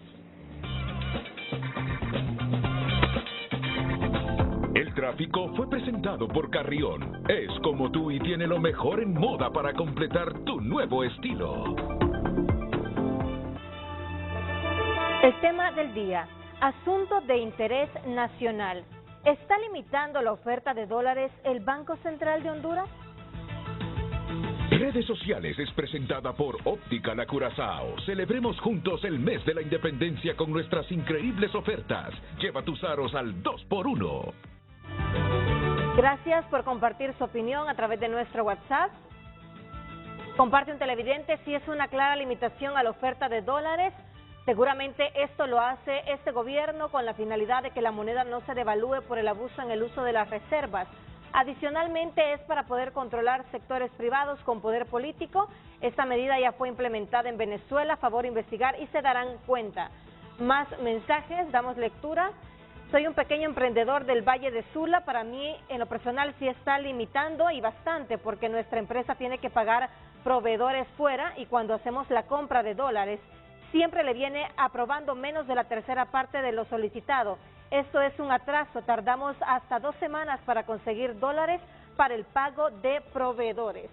[SPEAKER 2] El tráfico fue presentado por Carrión. Es como tú y tiene lo mejor en moda para completar tu nuevo estilo.
[SPEAKER 3] El tema del día, asunto de interés nacional. ¿Está limitando la oferta de dólares el Banco Central de Honduras?
[SPEAKER 2] Redes Sociales es presentada por Óptica La Curazao. Celebremos juntos el mes de la independencia con nuestras increíbles ofertas. Lleva tus aros al 2x1.
[SPEAKER 3] Gracias por compartir su opinión a través de nuestro WhatsApp. Comparte un televidente si es una clara limitación a la oferta de dólares Seguramente esto lo hace este gobierno con la finalidad de que la moneda no se devalúe por el abuso en el uso de las reservas. Adicionalmente es para poder controlar sectores privados con poder político. Esta medida ya fue implementada en Venezuela, favor investigar y se darán cuenta. Más mensajes, damos lectura. Soy un pequeño emprendedor del Valle de Sula. Para mí, en lo personal, sí está limitando y bastante, porque nuestra empresa tiene que pagar proveedores fuera y cuando hacemos la compra de dólares, siempre le viene aprobando menos de la tercera parte de lo solicitado. Esto es un atraso, tardamos hasta 2 semanas para conseguir dólares para el pago de proveedores.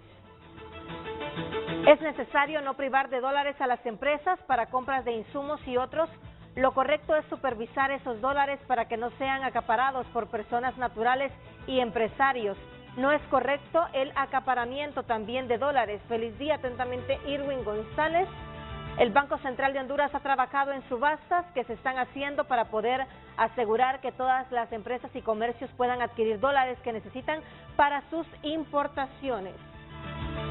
[SPEAKER 3] Es necesario no privar de dólares a las empresas para compras de insumos y otros. Lo correcto es supervisar esos dólares para que no sean acaparados por personas naturales y empresarios. No es correcto el acaparamiento también de dólares. Feliz día, atentamente, Irwin González. El Banco Central de Honduras ha trabajado en subastas que se están haciendo para poder asegurar que todas las empresas y comercios puedan adquirir dólares que necesitan para sus importaciones.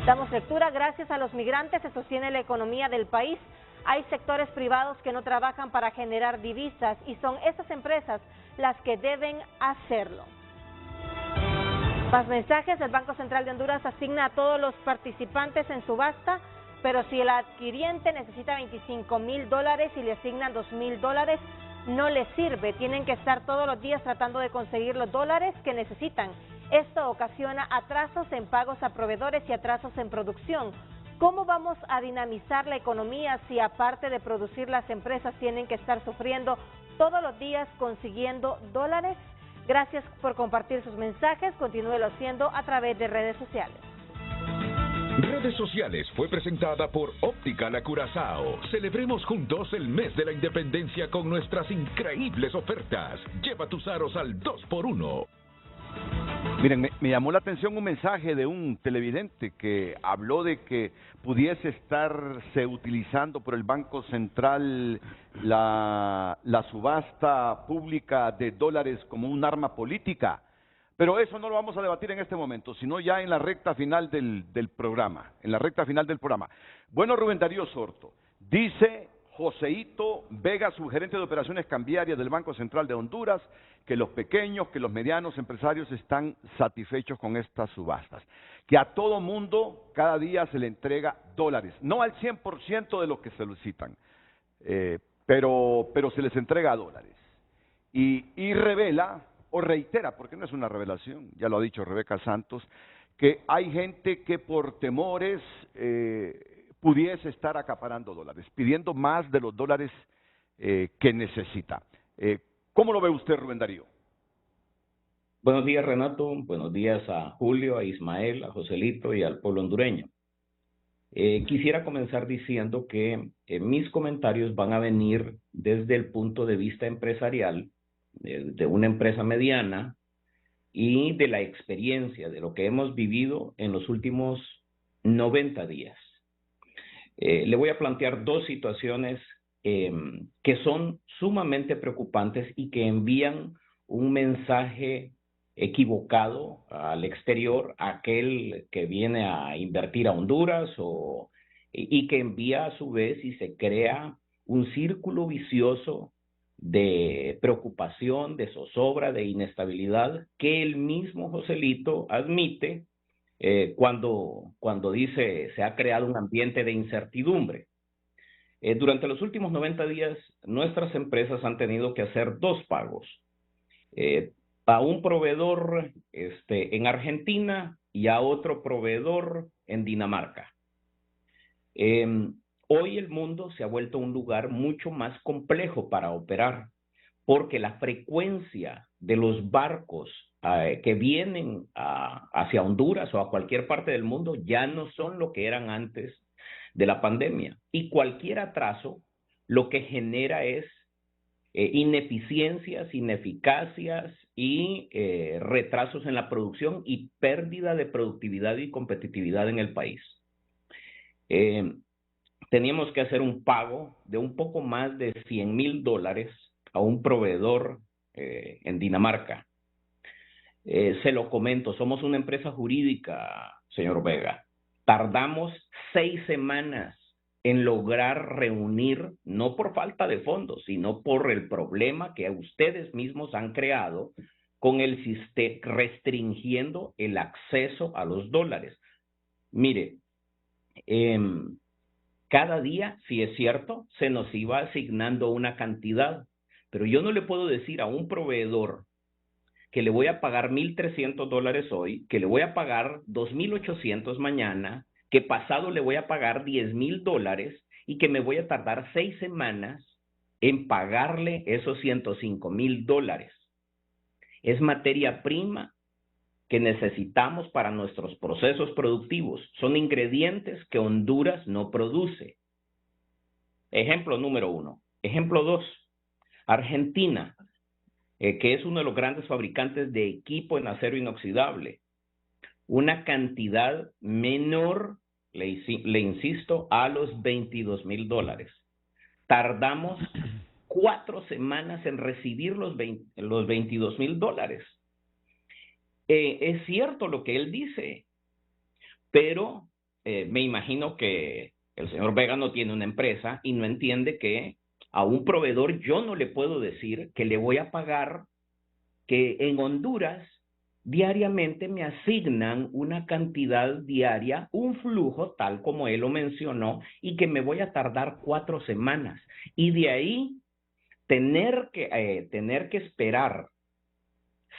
[SPEAKER 3] Damos lectura. Gracias a los migrantes se sostiene la economía del país. Hay sectores privados que no trabajan para generar divisas y son esas empresas las que deben hacerlo. Más mensajes. El Banco Central de Honduras asigna a todos los participantes en subasta, pero si el adquiriente necesita $25,000 y le asignan $2,000, no les sirve. Tienen que estar todos los días tratando de conseguir los dólares que necesitan. Esto ocasiona atrasos en pagos a proveedores y atrasos en producción. ¿Cómo vamos a dinamizar la economía si aparte de producir las empresas tienen que estar sufriendo todos los días consiguiendo dólares? Gracias por compartir sus mensajes. Continúelo haciendo a través de redes sociales.
[SPEAKER 2] Redes Sociales fue presentada por Óptica La Curazao. Celebremos juntos el mes de la independencia con nuestras increíbles ofertas. Lleva tus aros al 2x1.
[SPEAKER 1] Miren, me llamó la atención un mensaje de un televidente que habló de que pudiese estarse utilizando por el Banco Central la subasta pública de dólares como un arma política. Pero eso no lo vamos a debatir en este momento, sino ya en la recta final del programa. Bueno, Rubén Darío Sorto, dice Joseito Vega, subgerente de operaciones cambiarias del Banco Central de Honduras, que los pequeños, que los medianos empresarios están satisfechos con estas subastas. Que a todo mundo cada día se le entrega dólares, no al 100% de lo que solicitan, pero se les entrega dólares. Y revela, o reitera, porque no es una revelación, ya lo ha dicho Rebeca Santos, que hay gente que por temores pudiese estar acaparando dólares, pidiendo más de los dólares que necesita. ¿Cómo lo ve usted, Rubén Darío?
[SPEAKER 9] Buenos días, Renato. Buenos días a Julio, a Ismael, a Joselito y al pueblo hondureño. Quisiera comenzar diciendo que mis comentarios van a venir desde el punto de vista empresarial, de una empresa mediana y de la experiencia, de lo que hemos vivido en los últimos 90 días. Le voy a plantear dos situaciones que son sumamente preocupantes y que envían un mensaje equivocado al exterior, a aquel que viene a invertir a Honduras y que envía a su vez y se crea un círculo vicioso de preocupación, de zozobra, de inestabilidad que el mismo Joselito admite cuando dice se ha creado un ambiente de incertidumbre. Durante los últimos 90 días, nuestras empresas han tenido que hacer dos pagos. A un proveedor en Argentina y a otro proveedor en Dinamarca. Hoy el mundo se ha vuelto un lugar mucho más complejo para operar, porque la frecuencia de los barcos que vienen hacia Honduras o a cualquier parte del mundo ya no son lo que eran antes de la pandemia. Y cualquier atraso lo que genera es ineficiencias, ineficacias y retrasos en la producción y pérdida de productividad y competitividad en el país. Teníamos que hacer un pago de un poco más de $100,000 a un proveedor en Dinamarca. Se lo comento, somos una empresa jurídica, señor Vega. Tardamos 6 semanas en lograr reunir, no por falta de fondos, sino por el problema que ustedes mismos han creado con el sistema, restringiendo el acceso a los dólares. Mire, cada día, si es cierto, se nos iba asignando una cantidad, pero yo no le puedo decir a un proveedor que le voy a pagar $1,300 hoy, que le voy a pagar $2,800 mañana, que pasado le voy a pagar $10,000 y que me voy a tardar 6 semanas en pagarle esos $105,000. Es materia prima que necesitamos para nuestros procesos productivos. Son ingredientes que Honduras no produce. Ejemplo número 1. Ejemplo 2. Argentina, que es uno de los grandes fabricantes de equipo en acero inoxidable. Una cantidad menor, le insisto, a los $22,000. Tardamos 4 semanas en recibir los $22,000. Es cierto lo que él dice, pero me imagino que el señor Vega no tiene una empresa y no entiende que a un proveedor yo no le puedo decir que le voy a pagar, que en Honduras diariamente me asignan una cantidad diaria, un flujo tal como él lo mencionó, y que me voy a tardar 4 semanas. Y de ahí tener que esperar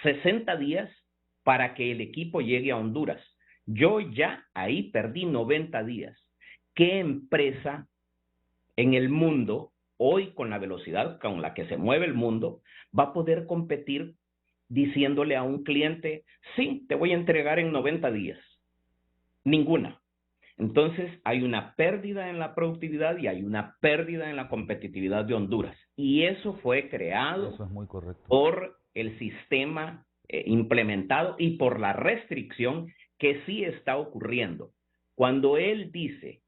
[SPEAKER 9] 60 días para que el equipo llegue a Honduras. Yo ya ahí perdí 90 días. ¿Qué empresa en el mundo, hoy con la velocidad con la que se mueve el mundo, va a poder competir diciéndole a un cliente, sí, te voy a entregar en 90 días? Ninguna. Entonces hay una pérdida en la productividad y hay una pérdida en la competitividad de Honduras. Y eso fue creado
[SPEAKER 5] Eso es muy correcto.
[SPEAKER 9] por el sistema implementado y por la restricción que sí está ocurriendo. Cuando él dice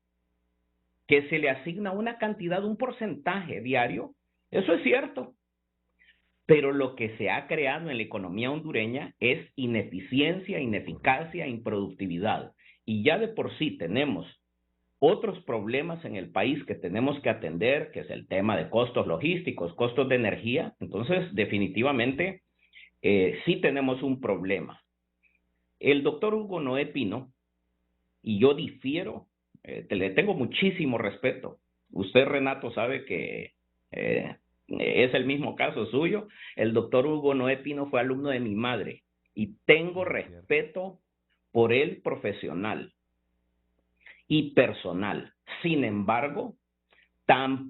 [SPEAKER 9] que se le asigna una cantidad, un porcentaje diario, eso es cierto. Pero lo que se ha creado en la economía hondureña es ineficiencia, ineficacia, improductividad. Y ya de por sí tenemos otros problemas en el país que tenemos que atender, que es el tema de costos logísticos, costos de energía. Entonces, definitivamente, sí tenemos un problema. El doctor Hugo Noé Pino, y yo difiero, le tengo muchísimo respeto. Usted, Renato, sabe que es el mismo caso suyo. El doctor Hugo Noé Pino fue alumno de mi madre y tengo respeto por él profesional y personal. Sin embargo,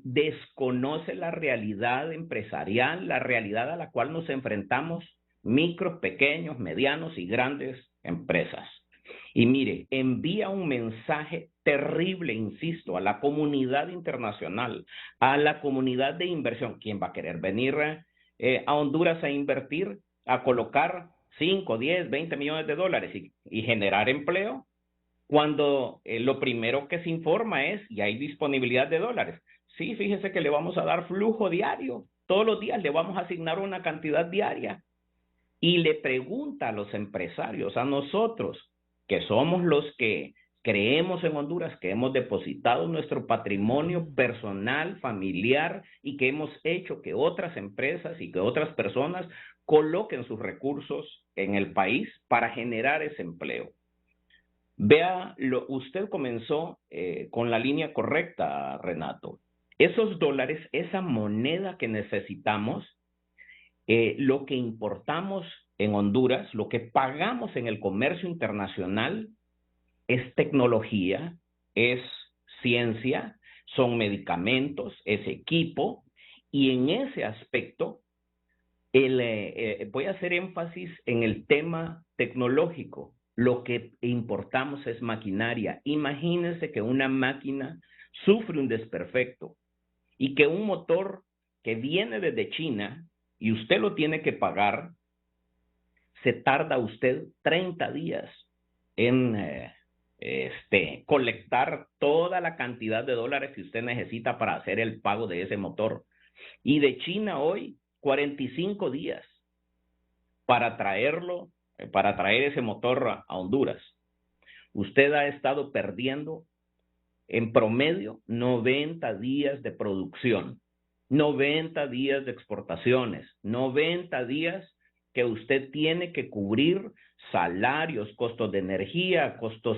[SPEAKER 9] desconoce la realidad empresarial, la realidad a la cual nos enfrentamos micros, pequeños, medianos y grandes empresas. Y mire, envía un mensaje terrible, insisto, a la comunidad internacional, a la comunidad de inversión. ¿Quién va a querer venir a Honduras a invertir, a colocar 5, 10, 20 millones de dólares y generar empleo? Cuando lo primero que se informa es, y hay disponibilidad de dólares. Sí, fíjese que le vamos a dar flujo diario. Todos los días le vamos a asignar una cantidad diaria. Y le pregunta a los empresarios, a nosotros, que somos los que creemos en Honduras, que hemos depositado nuestro patrimonio personal, familiar, y que hemos hecho que otras empresas y que otras personas coloquen sus recursos en el país para generar ese empleo. Vea, usted comenzó con la línea correcta, Renato. Esos dólares, esa moneda que necesitamos, lo que importamos en Honduras, lo que pagamos en el comercio internacional, es tecnología, es ciencia, son medicamentos, es equipo, y en ese aspecto voy a hacer énfasis en el tema tecnológico. Lo que importamos es maquinaria. Imagínense que una máquina sufre un desperfecto y que un motor que viene desde China y usted lo tiene que pagar, se tarda usted 30 días en colectar toda la cantidad de dólares que usted necesita para hacer el pago de ese motor. Y de China hoy, 45 días para traer ese motor a Honduras. Usted ha estado perdiendo en promedio 90 días de producción, 90 días de exportaciones, 90 días que usted tiene que cubrir salarios, costos de energía, costos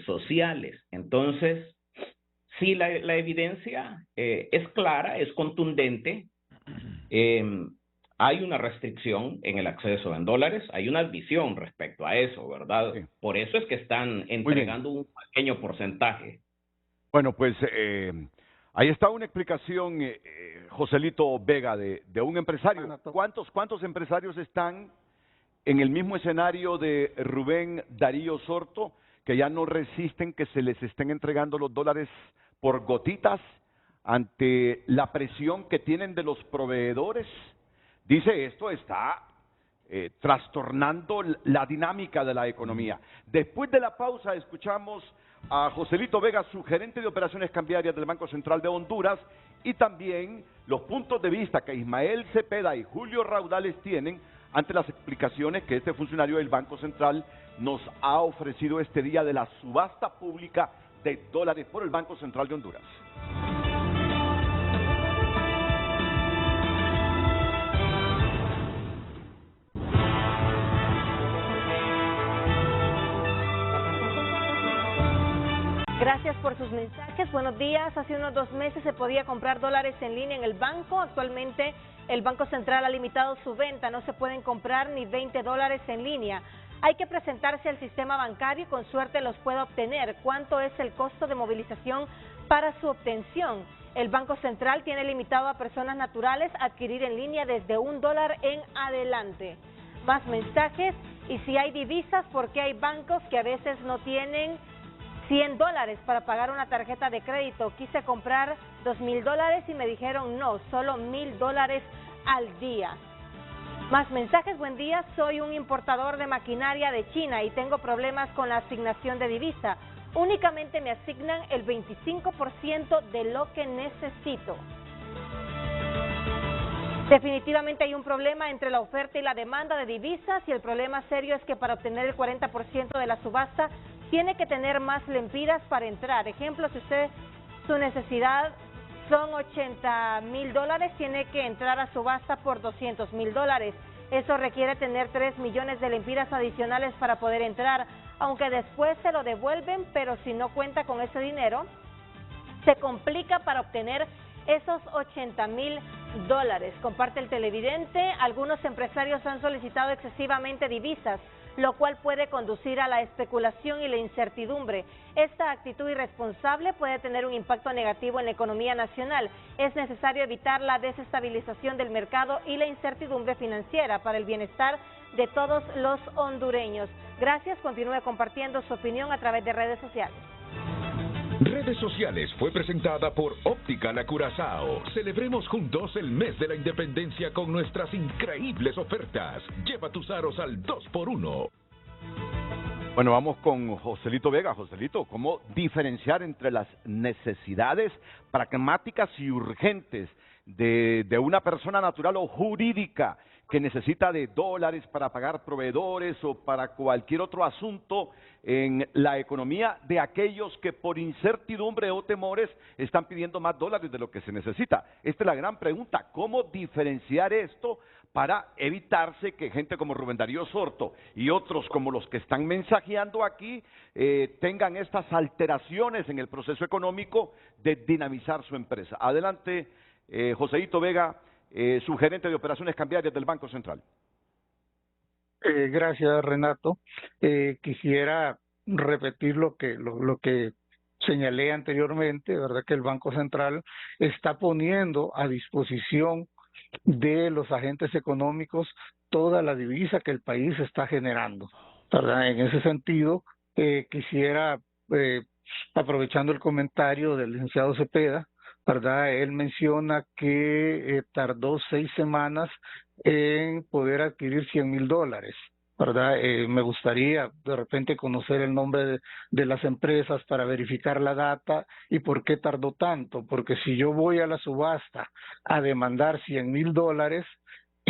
[SPEAKER 9] sociales. Entonces, sí, la evidencia es clara, es contundente. Hay una restricción en el acceso en dólares, hay una visión respecto a eso, ¿verdad? Sí. Por eso es que están entregando un pequeño porcentaje.
[SPEAKER 1] Bueno, pues ahí está una explicación, Joselito Vega, de un empresario. ¿Cuántos empresarios están en el mismo escenario de Rubén Darío Sorto, que ya no resisten que se les estén entregando los dólares por gotitas ante la presión que tienen de los proveedores? Dice, esto está trastornando la dinámica de la economía. Después de la pausa escuchamos a Joselito Vega, su gerente de operaciones cambiarias del Banco Central de Honduras, y también los puntos de vista que Ismael Cepeda y Julio Raudales tienen ante las explicaciones que este funcionario del Banco Central nos ha ofrecido este día de la subasta pública de dólares por el Banco Central de Honduras.
[SPEAKER 3] Gracias por sus mensajes. Buenos días. Hace unos 2 meses se podía comprar dólares en línea en el banco. Actualmente el Banco Central ha limitado su venta. No se pueden comprar ni 20 dólares en línea. Hay que presentarse al sistema bancario y con suerte los puede obtener. ¿Cuánto es el costo de movilización para su obtención? El Banco Central tiene limitado a personas naturales adquirir en línea desde $1 en adelante. Más mensajes. Y si hay divisas, ¿por qué hay bancos que a veces no tienen $100 para pagar una tarjeta de crédito? Quise comprar $2,000 y me dijeron no, solo $1,000 al día. Más mensajes. Buen día, soy un importador de maquinaria de China y tengo problemas con la asignación de divisa. Únicamente me asignan el 25% de lo que necesito. Definitivamente hay un problema entre la oferta y la demanda de divisas, y el problema serio es que para obtener el 40% de la subasta tiene que tener más lempiras para entrar. Ejemplo, si su necesidad son $80,000, tiene que entrar a subasta por $200,000. Eso requiere tener 3 millones de lempiras adicionales para poder entrar, aunque después se lo devuelven, pero si no cuenta con ese dinero, se complica para obtener esos $80,000. Comparte el televidente. Algunos empresarios han solicitado excesivamente divisas, lo cual puede conducir a la especulación y la incertidumbre. Esta actitud irresponsable puede tener un impacto negativo en la economía nacional. Es necesario evitar la desestabilización del mercado y la incertidumbre financiera para el bienestar de todos los hondureños. Gracias, continúe compartiendo su opinión a través de redes sociales.
[SPEAKER 2] Redes Sociales fue presentada por Óptica La Curazao. Celebremos juntos el mes de la independencia con nuestras increíbles ofertas. Lleva tus aros al 2x1.
[SPEAKER 1] Bueno, vamos con Joselito Vega. Joselito, ¿cómo diferenciar entre las necesidades pragmáticas y urgentes de una persona natural o jurídica que necesita de dólares para pagar proveedores o para cualquier otro asunto en la economía, de aquellos que por incertidumbre o temores están pidiendo más dólares de lo que se necesita? Esta es la gran pregunta. ¿Cómo diferenciar esto para evitarse que gente como Rubén Darío Sorto y otros como los que están mensajeando aquí tengan estas alteraciones en el proceso económico de dinamizar su empresa? Adelante, Joselito Vega, su gerente de operaciones cambiarias del Banco Central.
[SPEAKER 7] Gracias, Renato. Quisiera repetir lo que señalé anteriormente, ¿verdad? Que el Banco Central está poniendo a disposición de los agentes económicos toda la divisa que el país está generando, ¿verdad? En ese sentido, quisiera, aprovechando el comentario del licenciado Cepeda, ¿verdad? Él menciona que tardó 6 semanas en poder adquirir $100,000, ¿verdad? Me gustaría de repente conocer el nombre de las empresas para verificar la data y por qué tardó tanto, porque si yo voy a la subasta a demandar $100,000,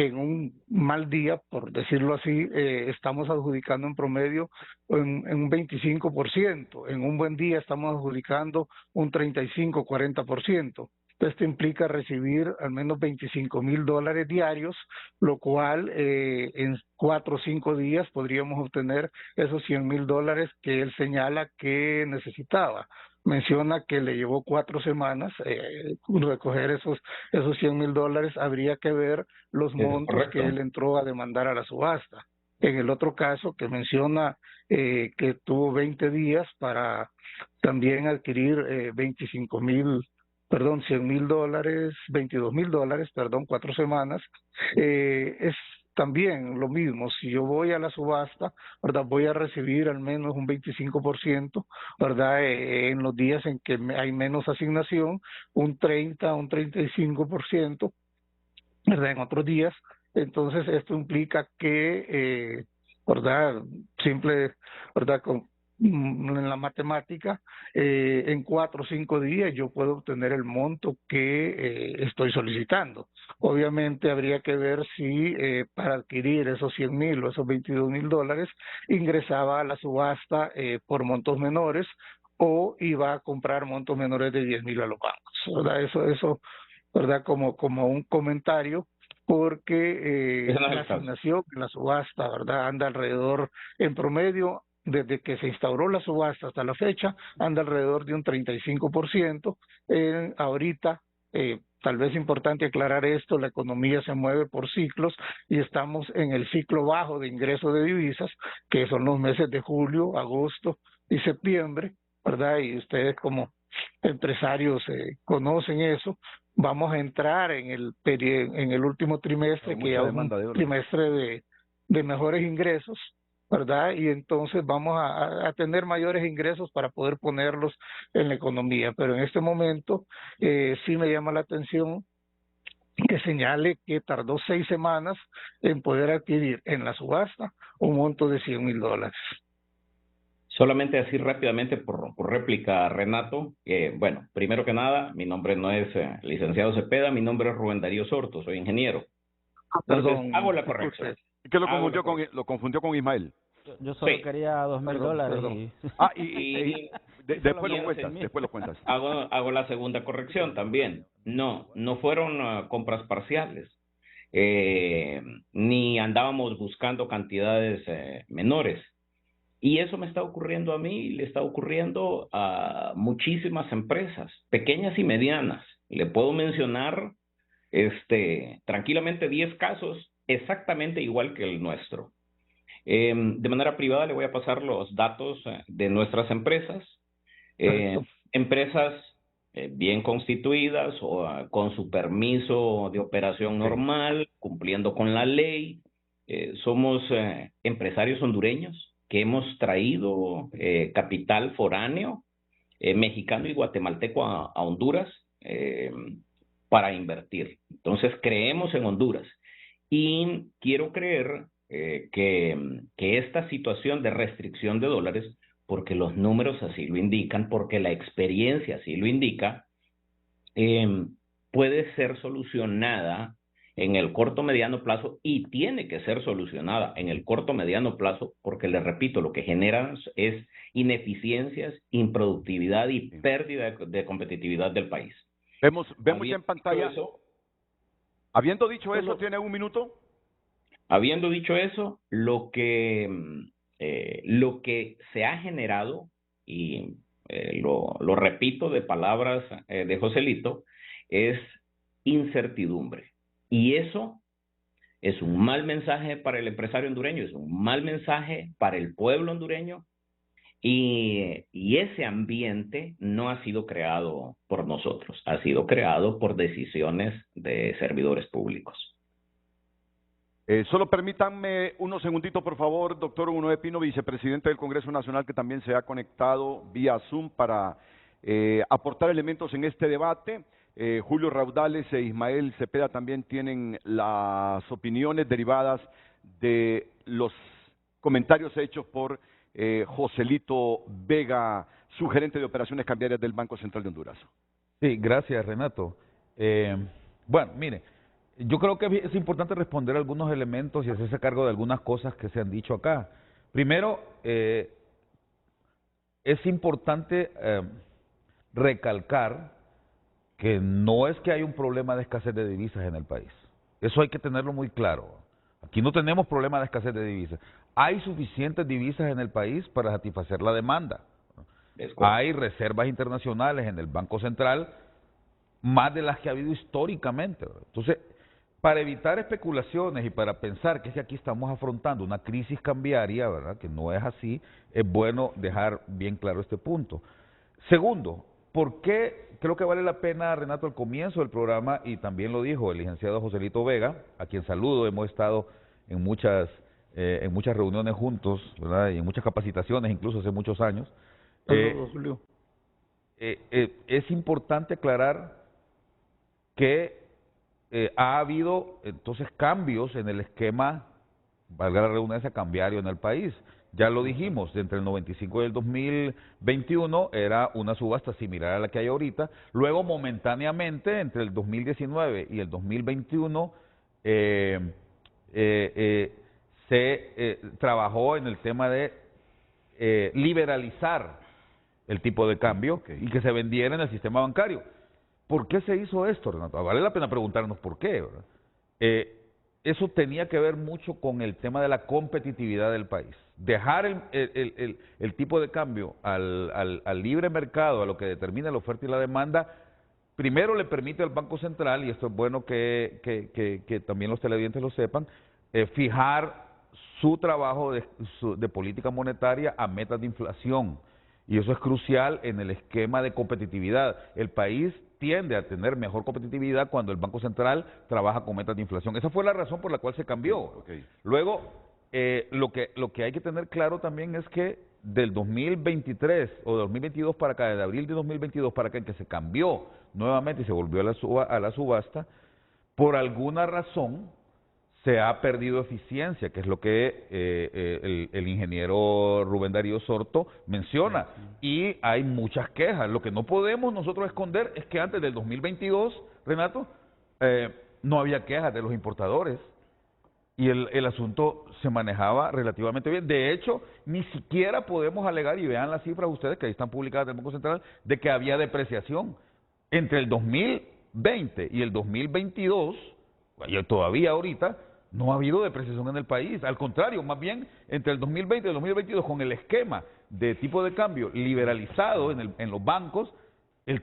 [SPEAKER 7] en un mal día, por decirlo así, estamos adjudicando en promedio en un 25%. En un buen día estamos adjudicando un 35-40%. Esto implica recibir al menos $25,000 diarios, lo cual en 4 o 5 días podríamos obtener esos $100,000 que él señala que necesitaba. Menciona que le llevó 4 semanas recoger esos $100,000. Habría que ver los montos que él entró a demandar a la subasta. En el otro caso que menciona que tuvo 20 días para también adquirir $100,000, $22,000, 4 semanas, es también lo mismo. Si yo voy a la subasta, ¿verdad?, voy a recibir al menos un 25%, ¿verdad?, en los días en que hay menos asignación, un 30, un 35%, ¿verdad?, en otros días. Entonces esto implica que, ¿verdad?, ¿verdad?, en la matemática, en 4 o 5 días yo puedo obtener el monto que estoy solicitando. Obviamente habría que ver si para adquirir esos 100,000 o esos $22,000 ingresaba a la subasta por montos menores o iba a comprar montos menores de 10,000 a los bancos, ¿verdad? Eso, ¿verdad?, como un comentario, porque la asignación en la subasta, ¿verdad?, anda alrededor, en promedio, desde que se instauró la subasta hasta la fecha, anda alrededor de un 35%. Ahorita, tal vez importante aclarar esto, la economía se mueve por ciclos y estamos en el ciclo bajo de ingreso de divisas, que son los meses de julio, agosto y septiembre, ¿verdad? Y ustedes como empresarios conocen eso. Vamos a entrar en el último trimestre, que es un trimestre de mejores ingresos, ¿verdad? Y entonces vamos a tener mayores ingresos para poder ponerlos en la economía. Pero en este momento sí me llama la atención que señale que tardó 6 semanas en poder adquirir en la subasta un monto de $100,000.
[SPEAKER 9] Solamente así rápidamente por réplica, Renato. Bueno, primero que nada, mi nombre no es licenciado Cepeda, mi nombre es Rubén Darío Sorto, soy ingeniero. Entonces,
[SPEAKER 7] Perdón,
[SPEAKER 9] hago la corrección.
[SPEAKER 1] ¿Qué lo confundió con Ismael?
[SPEAKER 6] Yo solo quería $2,000.
[SPEAKER 9] Y
[SPEAKER 1] después lo cuentas.
[SPEAKER 9] Hago la segunda corrección también. No fueron compras parciales. Ni andábamos buscando cantidades menores. Y eso me está ocurriendo a mí y le está ocurriendo a muchísimas empresas, pequeñas y medianas. Le puedo mencionar tranquilamente 10 casos exactamente igual que el nuestro. De manera privada le voy a pasar los datos de nuestras empresas. Empresas bien constituidas o con su permiso de operación normal, cumpliendo con la ley. Somos empresarios hondureños que hemos traído capital foráneo, mexicano y guatemalteco a Honduras para invertir. Entonces creemos en Honduras y quiero creer que esta situación de restricción de dólares, porque los números así lo indican, porque la experiencia así lo indica, puede ser solucionada en el corto mediano plazo y tiene que ser solucionada en el corto mediano plazo, porque les repito, lo que generan es ineficiencias, improductividad y pérdida de competitividad del país.
[SPEAKER 1] Vemos ya en pantalla. Habiendo dicho eso, ¿tiene un minuto?
[SPEAKER 9] Habiendo dicho eso, lo que se ha generado, y lo repito de palabras de Joselito, es incertidumbre. Y eso es un mal mensaje para el empresario hondureño, es un mal mensaje para el pueblo hondureño, y ese ambiente no ha sido creado por nosotros, ha sido creado por decisiones de servidores públicos.
[SPEAKER 1] Solo permítanme unos segunditos, por favor, doctor Hugo Noé Pino, vicepresidente del Congreso Nacional, que también se ha conectado vía Zoom para aportar elementos en este debate. Julio Raudales e Ismael Cepeda también tienen las opiniones derivadas de los comentarios hechos por Joselito Vega, su gerente de operaciones cambiarias del Banco Central de Honduras.
[SPEAKER 5] Sí, gracias, Renato. Bueno, mire, yo creo que es importante responder algunos elementos y hacerse cargo de algunas cosas que se han dicho acá. Primero, es importante recalcar que no es que hay un problema de escasez de divisas en el país. Eso hay que tenerlo muy claro. Aquí no tenemos problema de escasez de divisas. Hay suficientes divisas en el país para satisfacer la demanda. Hay reservas internacionales en el Banco Central, más de las que ha habido históricamente. Entonces, para evitar especulaciones y para pensar que es que aquí estamos afrontando una crisis cambiaria, ¿verdad?, que no es así, es bueno dejar bien claro este punto. Segundo, ¿por qué creo que vale la pena, Renato, al comienzo del programa, y también lo dijo el licenciado Joselito Vega, a quien saludo, hemos estado en muchas reuniones juntos, ¿verdad?, y en muchas capacitaciones, incluso hace muchos años.
[SPEAKER 7] Julio.
[SPEAKER 5] Es importante aclarar que ha habido entonces cambios en el esquema, valga la redundancia, cambiario en el país. Ya lo dijimos, entre el 95 y el 2021 era una subasta similar a la que hay ahorita. Luego, momentáneamente, entre el 2019 y el 2021, se trabajó en el tema de liberalizar el tipo de cambio y que se vendiera en el sistema bancario. ¿Por qué se hizo esto, Renato? Vale la pena preguntarnos por qué, ¿verdad? Eso tenía que ver mucho con el tema de la competitividad del país. Dejar el tipo de cambio al libre mercado, a lo que determina la oferta y la demanda, primero le permite al Banco Central, y esto es bueno que también los televidentes lo sepan, fijar su trabajo de política monetaria a metas de inflación. Y eso es crucial en el esquema de competitividad. El país tiende a tener mejor competitividad cuando el Banco Central trabaja con metas de inflación. Esa fue la razón por la cual se cambió. Luego, lo que hay que tener claro también es que del 2023 o 2022 para acá, de abril de 2022 para acá, en que se cambió nuevamente y se volvió a la subasta, por alguna razón se ha perdido eficiencia, que es lo que el ingeniero Rubén Darío Sorto menciona. Y hay muchas quejas. Lo que no podemos nosotros esconder es que antes del 2022, Renato, no había quejas de los importadores y el asunto se manejaba relativamente bien. De hecho, ni siquiera podemos alegar, y vean las cifras ustedes que ahí están publicadas del Banco Central, de que había depreciación. Entre el 2020 y el 2022, y todavía ahorita, no ha habido depreciación en el país. Al contrario, más bien, entre el 2020 y el 2022, con el esquema de tipo de cambio liberalizado en los bancos, el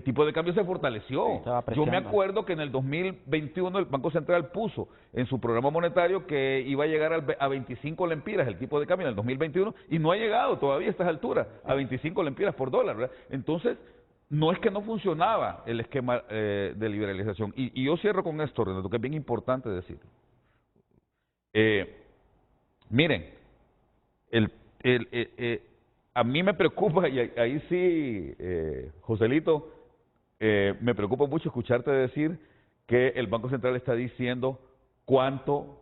[SPEAKER 5] tipo de cambio se fortaleció. Yo me acuerdo que en el 2021 el Banco Central puso en su programa monetario que iba a llegar a 25 lempiras el tipo de cambio en el 2021 y no ha llegado todavía a estas alturas a 25 lempiras por dólar, ¿verdad? Entonces, no es que no funcionaba el esquema de liberalización. Y yo cierro con esto, Renato, que es bien importante decir. Miren, a mí me preocupa, y ahí sí, Joselito, me preocupa mucho escucharte decir que el Banco Central está diciendo cuánto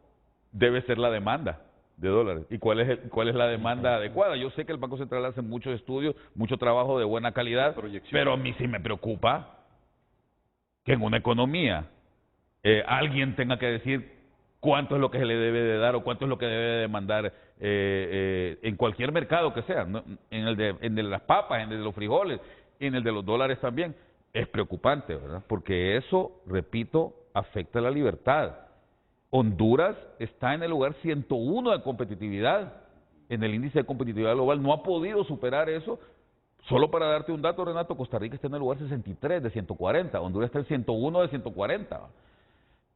[SPEAKER 5] debe ser la demanda de dólares y cuál es la demanda adecuada. Yo sé que el Banco Central hace muchos estudios, mucho trabajo de buena calidad, pero a mí sí me preocupa que en una economía alguien tenga que decir cuánto es lo que se le debe de dar o cuánto es lo que debe de demandar en cualquier mercado que sea, ¿no? En el de las papas, en el de los frijoles, en el de los dólares también. Es preocupante, ¿verdad? Porque eso, repito, afecta la libertad. Honduras está en el lugar 101 de competitividad, en el índice de competitividad global, no ha podido superar eso. Solo para darte un dato, Renato, Costa Rica está en el lugar 63 de 140, Honduras está en el 101 de 140.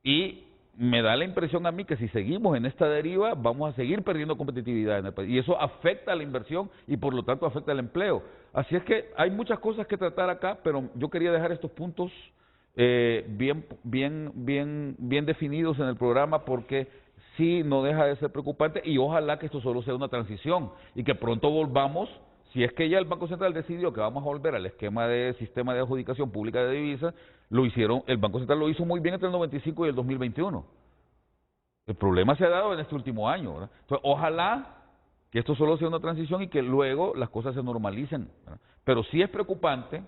[SPEAKER 5] Y me da la impresión a mí que si seguimos en esta deriva, vamos a seguir perdiendo competitividad en el país. Y eso afecta a la inversión y por lo tanto afecta al empleo. Así es que hay muchas cosas que tratar acá, pero yo quería dejar estos puntos bien definidos en el programa porque sí no deja de ser preocupante y ojalá que esto solo sea una transición y que pronto volvamos, si es que ya el Banco Central decidió que vamos a volver al esquema de sistema de adjudicación pública de divisas, el Banco Central lo hizo muy bien entre el 95 y el 2021. El problema se ha dado en este último año, ¿verdad? Entonces, ojalá que esto solo sea una transición y que luego las cosas se normalicen, ¿verdad? Pero sí es preocupante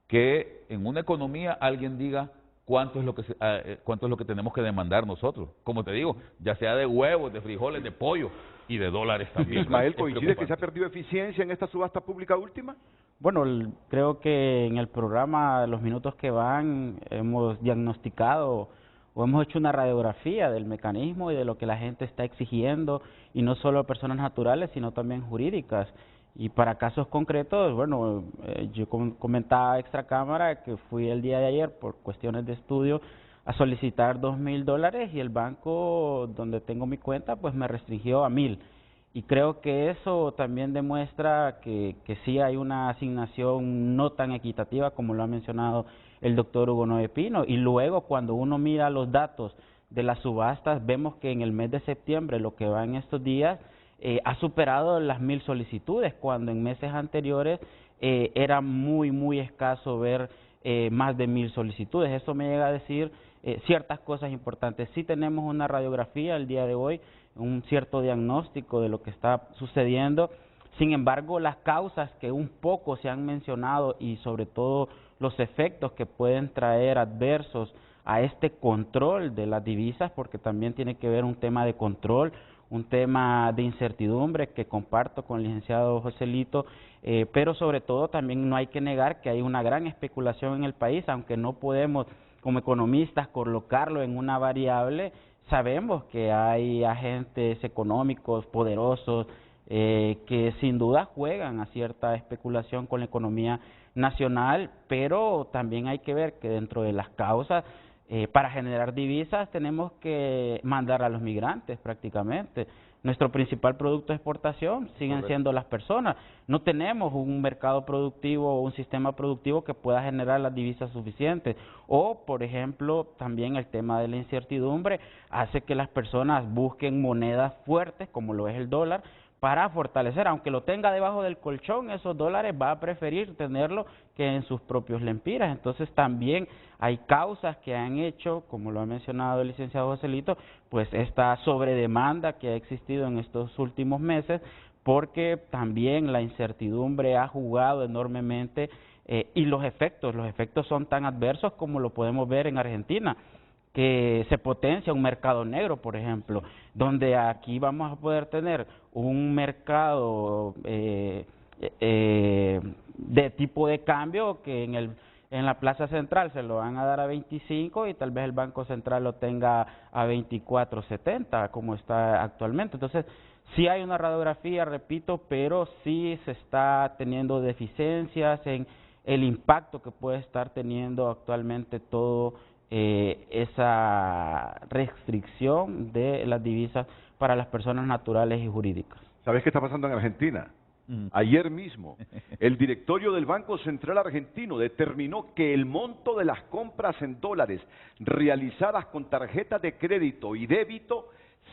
[SPEAKER 5] que en una economía alguien diga cuánto es lo que tenemos que demandar nosotros. Como te digo, ya sea de huevos, de frijoles, de pollo y de dólares también.
[SPEAKER 1] Ismael,
[SPEAKER 5] Es
[SPEAKER 1] ¿coincide que se ha
[SPEAKER 5] preocupante.
[SPEAKER 1] perdido eficiencia en esta subasta pública última?
[SPEAKER 6] Bueno, creo que en el programa, los minutos que van, hemos diagnosticado o hemos hecho una radiografía del mecanismo y de lo que la gente está exigiendo, y no solo personas naturales, sino también jurídicas. Y para casos concretos, bueno, yo comentaba extra cámara que fui el día de ayer por cuestiones de estudio a solicitar $2,000 y el banco donde tengo mi cuenta pues me restringió a 1,000. Y creo que eso también demuestra que sí hay una asignación no tan equitativa como lo ha mencionado el doctor Hugo Noé Pino. Y luego cuando uno mira los datos de las subastas, vemos que en el mes de septiembre, lo que va en estos días, ha superado las 1,000 solicitudes, cuando en meses anteriores era muy escaso ver más de 1,000 solicitudes. Eso me llega a decir ciertas cosas importantes. Sí tenemos una radiografía el día de hoy, un cierto diagnóstico de lo que está sucediendo. Sin embargo, las causas que un poco se han mencionado y sobre todo los efectos que pueden traer adversos a este control de las divisas, porque también tiene que ver un tema de control, un tema de incertidumbre que comparto con el licenciado Joselito, pero sobre todo también no hay que negar que hay una gran especulación en el país, aunque no podemos como economistas colocarlo en una variable. Sabemos que hay agentes económicos poderosos que sin duda juegan a cierta especulación con la economía nacional, pero también hay que ver que dentro de las causas para generar divisas tenemos que mandar a los migrantes prácticamente. Nuestro principal producto de exportación siguen siendo las personas. No tenemos un mercado productivo o un sistema productivo que pueda generar las divisas suficientes. O, por ejemplo, también el tema de la incertidumbre hace que las personas busquen monedas fuertes, como lo es el dólar, para fortalecer, aunque lo tenga debajo del colchón, esos dólares va a preferir tenerlo que en sus propios lempiras. Entonces también hay causas que han hecho, como lo ha mencionado el licenciado Joselito, pues esta sobredemanda que ha existido en estos últimos meses, porque también la incertidumbre ha jugado enormemente y los efectos son tan adversos como lo podemos ver en Argentina, que se potencia un mercado negro, por ejemplo, donde aquí vamos a poder tener un mercado de tipo de cambio que en la plaza central se lo van a dar a 25 y tal vez el Banco Central lo tenga a 24.70 como está actualmente. Entonces, sí hay una radiografía, repito, pero sí se está teniendo deficiencias en el impacto que puede estar teniendo actualmente todo esa restricción de las divisas para las personas naturales y jurídicas.
[SPEAKER 1] ¿Sabes qué está pasando en Argentina? Ayer mismo, el directorio del Banco Central Argentino determinó que el monto de las compras en dólares realizadas con tarjetas de crédito y débito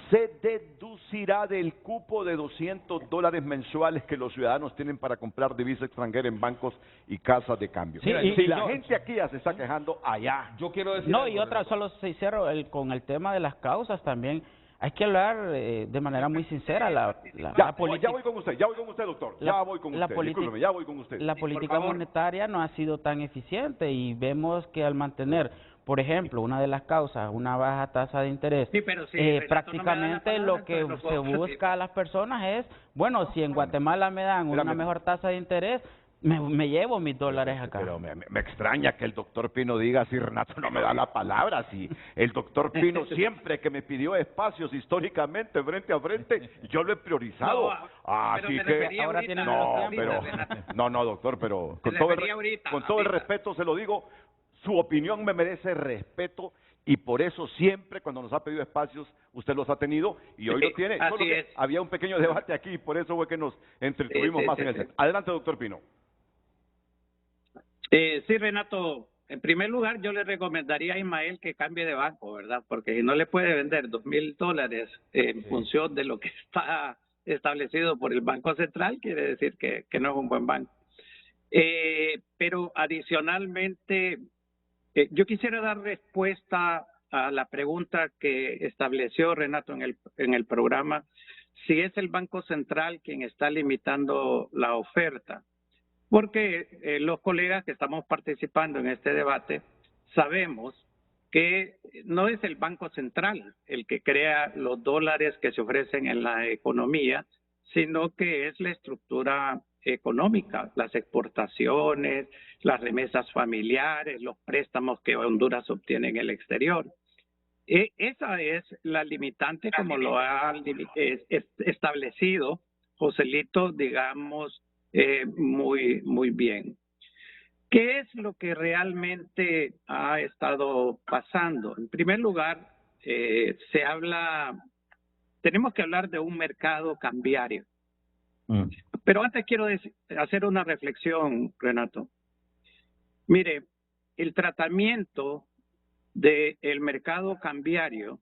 [SPEAKER 1] se deducirá del cupo de $200 mensuales que los ciudadanos tienen para comprar divisa extranjera en bancos y casas de cambio.
[SPEAKER 6] Sí,
[SPEAKER 1] si la gente aquí ya se está quejando, allá.
[SPEAKER 5] Yo quiero decir
[SPEAKER 6] No,
[SPEAKER 5] algo,
[SPEAKER 6] y otra, solo se cierro con el tema de las causas también. Hay que hablar de manera muy sincera la política.
[SPEAKER 1] Ya voy con usted, doctor. Ya voy con usted.
[SPEAKER 6] La política monetaria no ha sido tan eficiente y vemos que al mantener, por ejemplo, una de las causas, una baja tasa de interés, prácticamente lo que se busca a las personas es, bueno, si en Guatemala me dan una mejor tasa de interés, me llevo mis dólares acá.
[SPEAKER 1] Pero me extraña que el doctor Pino diga si Renato no me da la palabra, si el doctor Pino siempre que me pidió espacios históricamente frente a frente, yo lo he priorizado. Así que
[SPEAKER 6] ahora tiene
[SPEAKER 1] no, doctor, pero con todo el respeto se lo digo, su opinión me merece respeto y por eso siempre cuando nos ha pedido espacios usted los ha tenido y hoy lo tiene. Solo que había un pequeño debate aquí y por eso fue que nos entretuvimos más en el set. Adelante, doctor Pino.
[SPEAKER 10] Sí, Renato, en primer lugar yo le recomendaría a Ismael que cambie de banco, ¿verdad? Porque si no le puede vender $2,000 en función de lo que está establecido por el Banco Central, quiere decir que no es un buen banco. Pero adicionalmente, yo quisiera dar respuesta a la pregunta que estableció Renato en el programa, si es el Banco Central quien está limitando la oferta. porque los colegas que estamos participando en este debate sabemos que no es el Banco Central el que crea los dólares que se ofrecen en la economía, sino que es la estructura económica, las exportaciones, las remesas familiares, los préstamos que Honduras obtiene en el exterior. Esa es la limitante como lo ha establecido Joselito, digamos, muy bien. ¿Qué es lo que realmente ha estado pasando? En primer lugar, tenemos que hablar de un mercado cambiario. Pero antes quiero hacer una reflexión, Renato. Mire, el tratamiento del mercado cambiario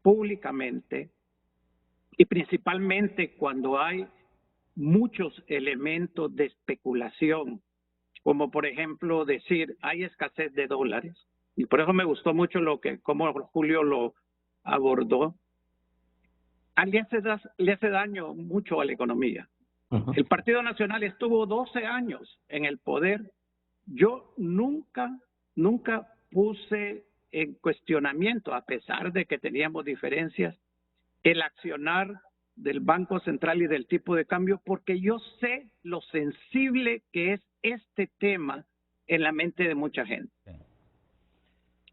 [SPEAKER 10] públicamente y principalmente cuando hay muchos elementos de especulación, como por ejemplo decir hay escasez de dólares, y por eso me gustó mucho cómo Julio lo abordó, le hace daño mucho a la economía. El Partido Nacional estuvo 12 años en el poder. Yo nunca puse en cuestionamiento, a pesar de que teníamos diferencias, el accionar del Banco Central y del tipo de cambio, porque yo sé lo sensible que es este tema en la mente de mucha gente.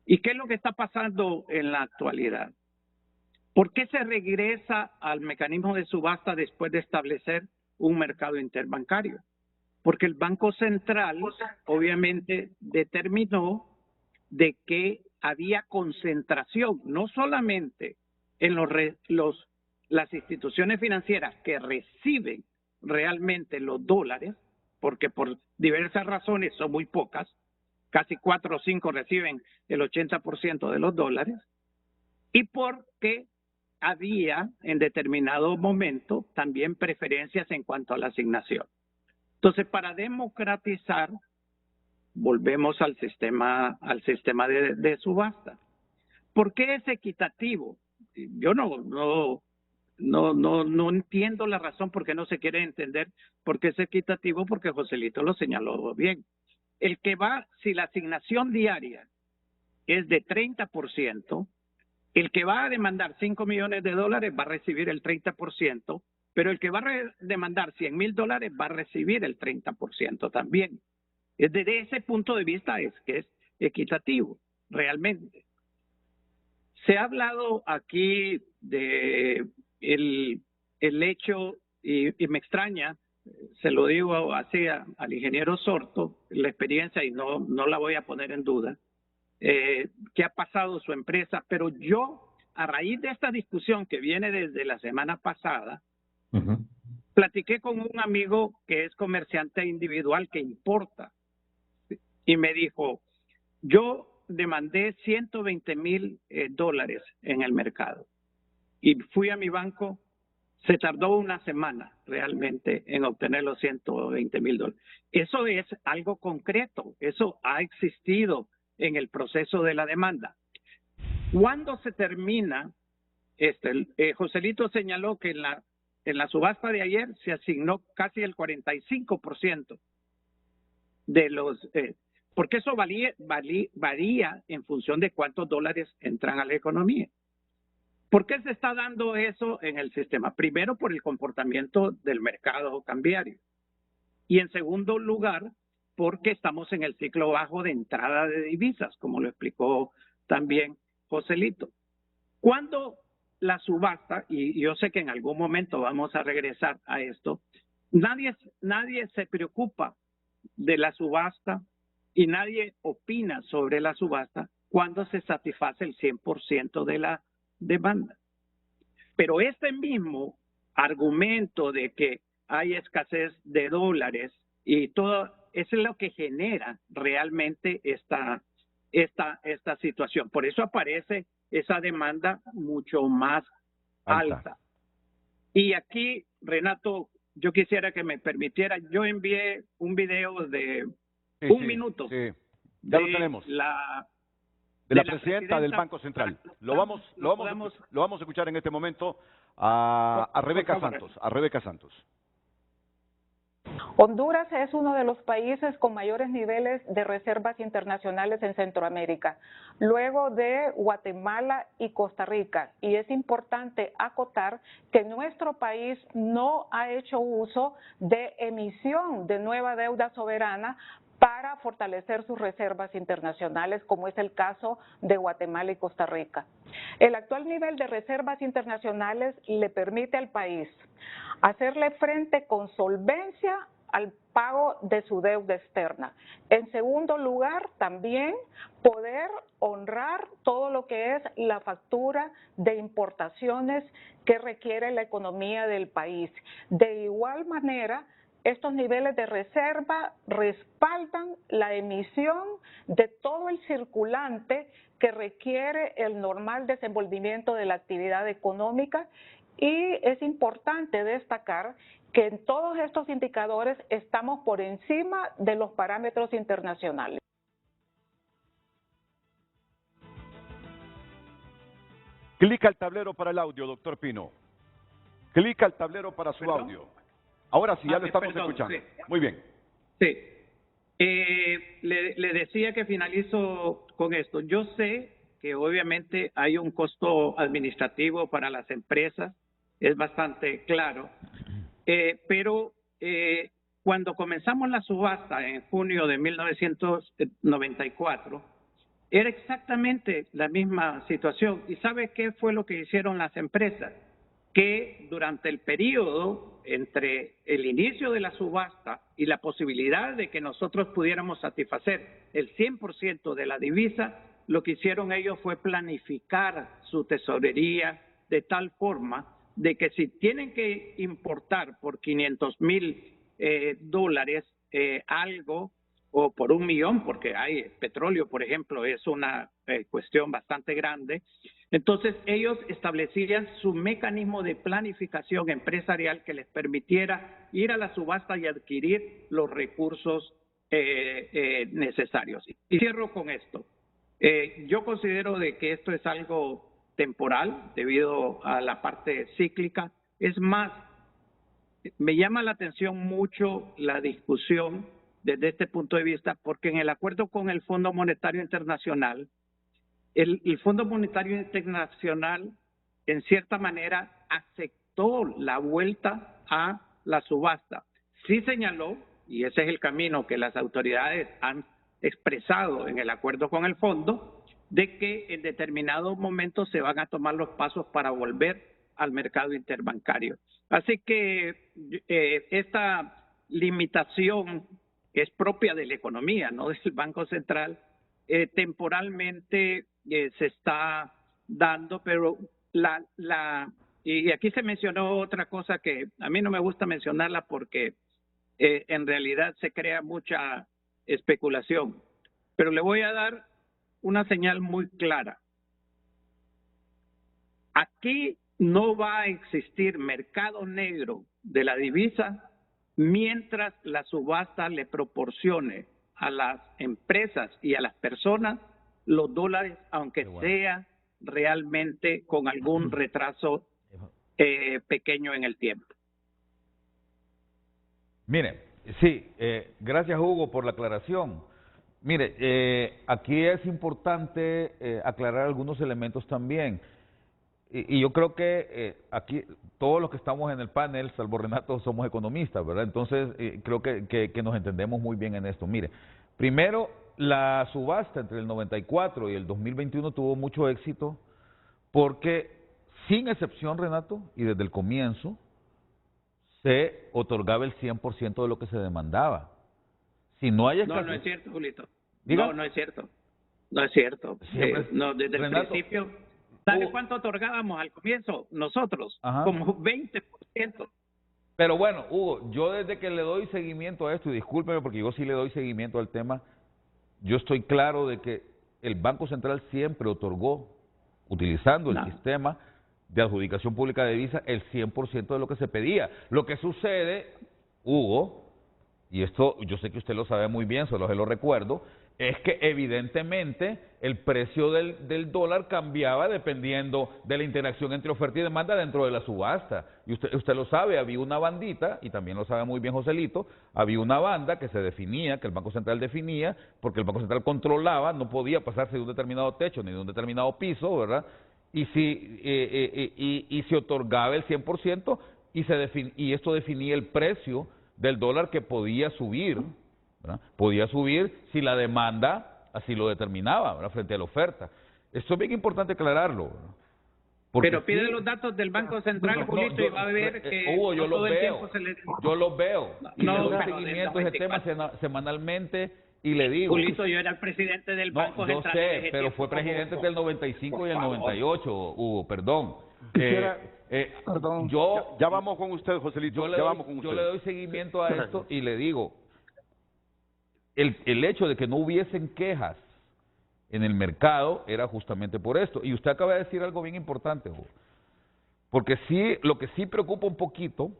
[SPEAKER 10] ¿Y qué es lo que está pasando en la actualidad? ¿Por qué se regresa al mecanismo de subasta después de establecer un mercado interbancario? Porque el Banco Central obviamente determinó de que había concentración, no solamente en las instituciones financieras que reciben realmente los dólares, porque por diversas razones son muy pocas, casi 4 o 5 reciben el 80% de los dólares, y porque había en determinado momento también preferencias en cuanto a la asignación. Entonces, para democratizar, volvemos al sistema de subasta. ¿Por qué es equitativo? Yo no entiendo la razón por qué no se quiere entender por qué es equitativo, porque Joselito lo señaló bien. Si la asignación diaria es de 30%, el que va a demandar 5 millones de dólares va a recibir el 30%, pero el que va a demandar 100 mil dólares va a recibir el 30% también. Desde ese punto de vista es que es equitativo, realmente. Se ha hablado aquí de el hecho, y me extraña, se lo digo así al ingeniero Sorto, la experiencia, y no la voy a poner en duda, que ha pasado su empresa, pero yo, a raíz de esta discusión que viene desde la semana pasada, platiqué con un amigo que es comerciante individual que importa, y me dijo, yo demandé 120 mil dólares en el mercado, y fui a mi banco, se tardó una semana realmente en obtener los 120 mil dólares. Eso es algo concreto, eso ha existido en el proceso de la demanda. ¿Cuándo se termina? Joselito señaló que en la subasta de ayer se asignó casi el 45% de los... porque eso varía en función de cuántos dólares entran a la economía. ¿Por qué se está dando eso en el sistema? Primero, por el comportamiento del mercado cambiario. Y en segundo lugar, porque estamos en el ciclo bajo de entrada de divisas, como lo explicó también Joselito. Cuando la subasta, y yo sé que en algún momento vamos a regresar a esto, nadie se preocupa de la subasta y nadie opina sobre la subasta cuando se satisface el 100% de la demanda. Pero este mismo argumento de que hay escasez de dólares y todo eso es lo que genera realmente esta situación. Por eso aparece esa demanda mucho más alta. Y aquí, Renato, yo quisiera que me permitiera, yo envié un video de un minuto.
[SPEAKER 1] Sí. Ya lo tenemos. De la presidenta del Banco Central. Lo vamos a escuchar en este momento a Rebeca Santos.
[SPEAKER 11] Honduras es uno de los países con mayores niveles de reservas internacionales en Centroamérica, luego de Guatemala y Costa Rica. Y es importante acotar que nuestro país no ha hecho uso de emisión de nueva deuda soberana para fortalecer sus reservas internacionales, como es el caso de Guatemala y Costa Rica. El actual nivel de reservas internacionales le permite al país hacerle frente con solvencia al pago de su deuda externa. En segundo lugar, también poder honrar todo lo que es la factura de importaciones que requiere la economía del país. De igual manera, estos niveles de reserva respaldan la emisión de todo el circulante que requiere el normal desenvolvimiento de la actividad económica, y es importante destacar que en todos estos indicadores estamos por encima de los parámetros internacionales.
[SPEAKER 1] Clica al tablero para el audio, doctor Pino. Clica al tablero para su audio. Ahora sí, ya lo estamos escuchando. Sí. Muy bien.
[SPEAKER 10] Sí. Le decía que finalizo con esto. Yo sé que obviamente hay un costo administrativo para las empresas, es bastante claro, pero cuando comenzamos la subasta en junio de 1994, era exactamente la misma situación. ¿Y sabe qué fue lo que hicieron las empresas? Que durante el periodo entre el inicio de la subasta y la posibilidad de que nosotros pudiéramos satisfacer el 100% de la divisa, lo que hicieron ellos fue planificar su tesorería de tal forma de que si tienen que importar por $500,000 algo, o por $1 millón, porque hay petróleo, por ejemplo, es una cuestión bastante grande. Entonces, ellos establecían su mecanismo de planificación empresarial que les permitiera ir a la subasta y adquirir los recursos necesarios. Y cierro con esto. Yo considero de que esto es algo temporal debido a la parte cíclica. Es más, me llama la atención mucho la discusión desde este punto de vista, porque en el acuerdo con el Fondo Monetario Internacional, el Fondo Monetario Internacional, en cierta manera, aceptó la vuelta a la subasta. Sí señaló, y ese es el camino que las autoridades han expresado en el acuerdo con el fondo, de que en determinados momentos se van a tomar los pasos para volver al mercado interbancario. Así que esta limitación es propia de la economía, no del Banco Central, temporalmente se está dando, pero y aquí se mencionó otra cosa que a mí no me gusta mencionarla porque en realidad se crea mucha especulación, pero le voy a dar una señal muy clara. Aquí no va a existir mercado negro de la divisa mientras la subasta le proporcione a las empresas y a las personas los dólares, aunque sea realmente con algún retraso pequeño en el tiempo.
[SPEAKER 5] Mire, sí, gracias Hugo por la aclaración. Mire, aquí es importante aclarar algunos elementos también. Y yo creo que aquí todos los que estamos en el panel, salvo Renato, somos economistas, ¿verdad? Entonces creo que nos entendemos muy bien en esto. Mire, primero, la subasta entre el 94 y el 2021 tuvo mucho éxito porque, sin excepción, Renato, y desde el comienzo, se otorgaba el 100% de lo que se demandaba. Si no hay escasez...
[SPEAKER 10] No es cierto, Julito.
[SPEAKER 5] ¿Diga?
[SPEAKER 10] No es cierto. No es cierto. No, desde
[SPEAKER 5] Renato,
[SPEAKER 10] el principio... ¿Sabe cuánto otorgábamos al comienzo? Nosotros, como 20%.
[SPEAKER 5] Pero bueno, Hugo, yo desde que le doy seguimiento a esto, y discúlpeme porque yo sí le doy seguimiento al tema, yo estoy claro de que el Banco Central siempre otorgó, utilizando el sistema de adjudicación pública de divisa, el 100% de lo que se pedía. Lo que sucede, Hugo, y esto yo sé que usted lo sabe muy bien, se lo recuerdo, es que evidentemente el precio del dólar cambiaba dependiendo de la interacción entre oferta y demanda dentro de la subasta. Y usted lo sabe, había una bandita, y también lo sabe muy bien Joselito, había una banda que se definía, que el Banco Central definía, porque el Banco Central controlaba, no podía pasarse de un determinado techo ni de un determinado piso, ¿verdad? Y se otorgaba el 100% y esto definía el precio del dólar que podía subir, ¿verdad? Podía subir si la demanda así lo determinaba, ¿verdad? Frente a la oferta. Esto es bien importante aclararlo, ¿verdad?
[SPEAKER 10] Pero pide los datos del Banco Central, Julito, y va a ver que
[SPEAKER 5] Hugo, yo los veo, yo los veo, y le doy
[SPEAKER 10] pero
[SPEAKER 5] seguimiento a ese tema semanalmente, y le digo...
[SPEAKER 10] Julito, yo era el presidente del Banco Central.
[SPEAKER 5] Yo sé, pero fue presidente del 95 y el 98, Hugo, perdón.
[SPEAKER 1] Perdón. Ya vamos con usted, Joselito, yo
[SPEAKER 5] le doy seguimiento a esto y le digo, el hecho de que no hubiesen quejas en el mercado era justamente por esto. Y usted acaba de decir algo bien importante, Hugo. Porque sí, lo que sí preocupa un poquito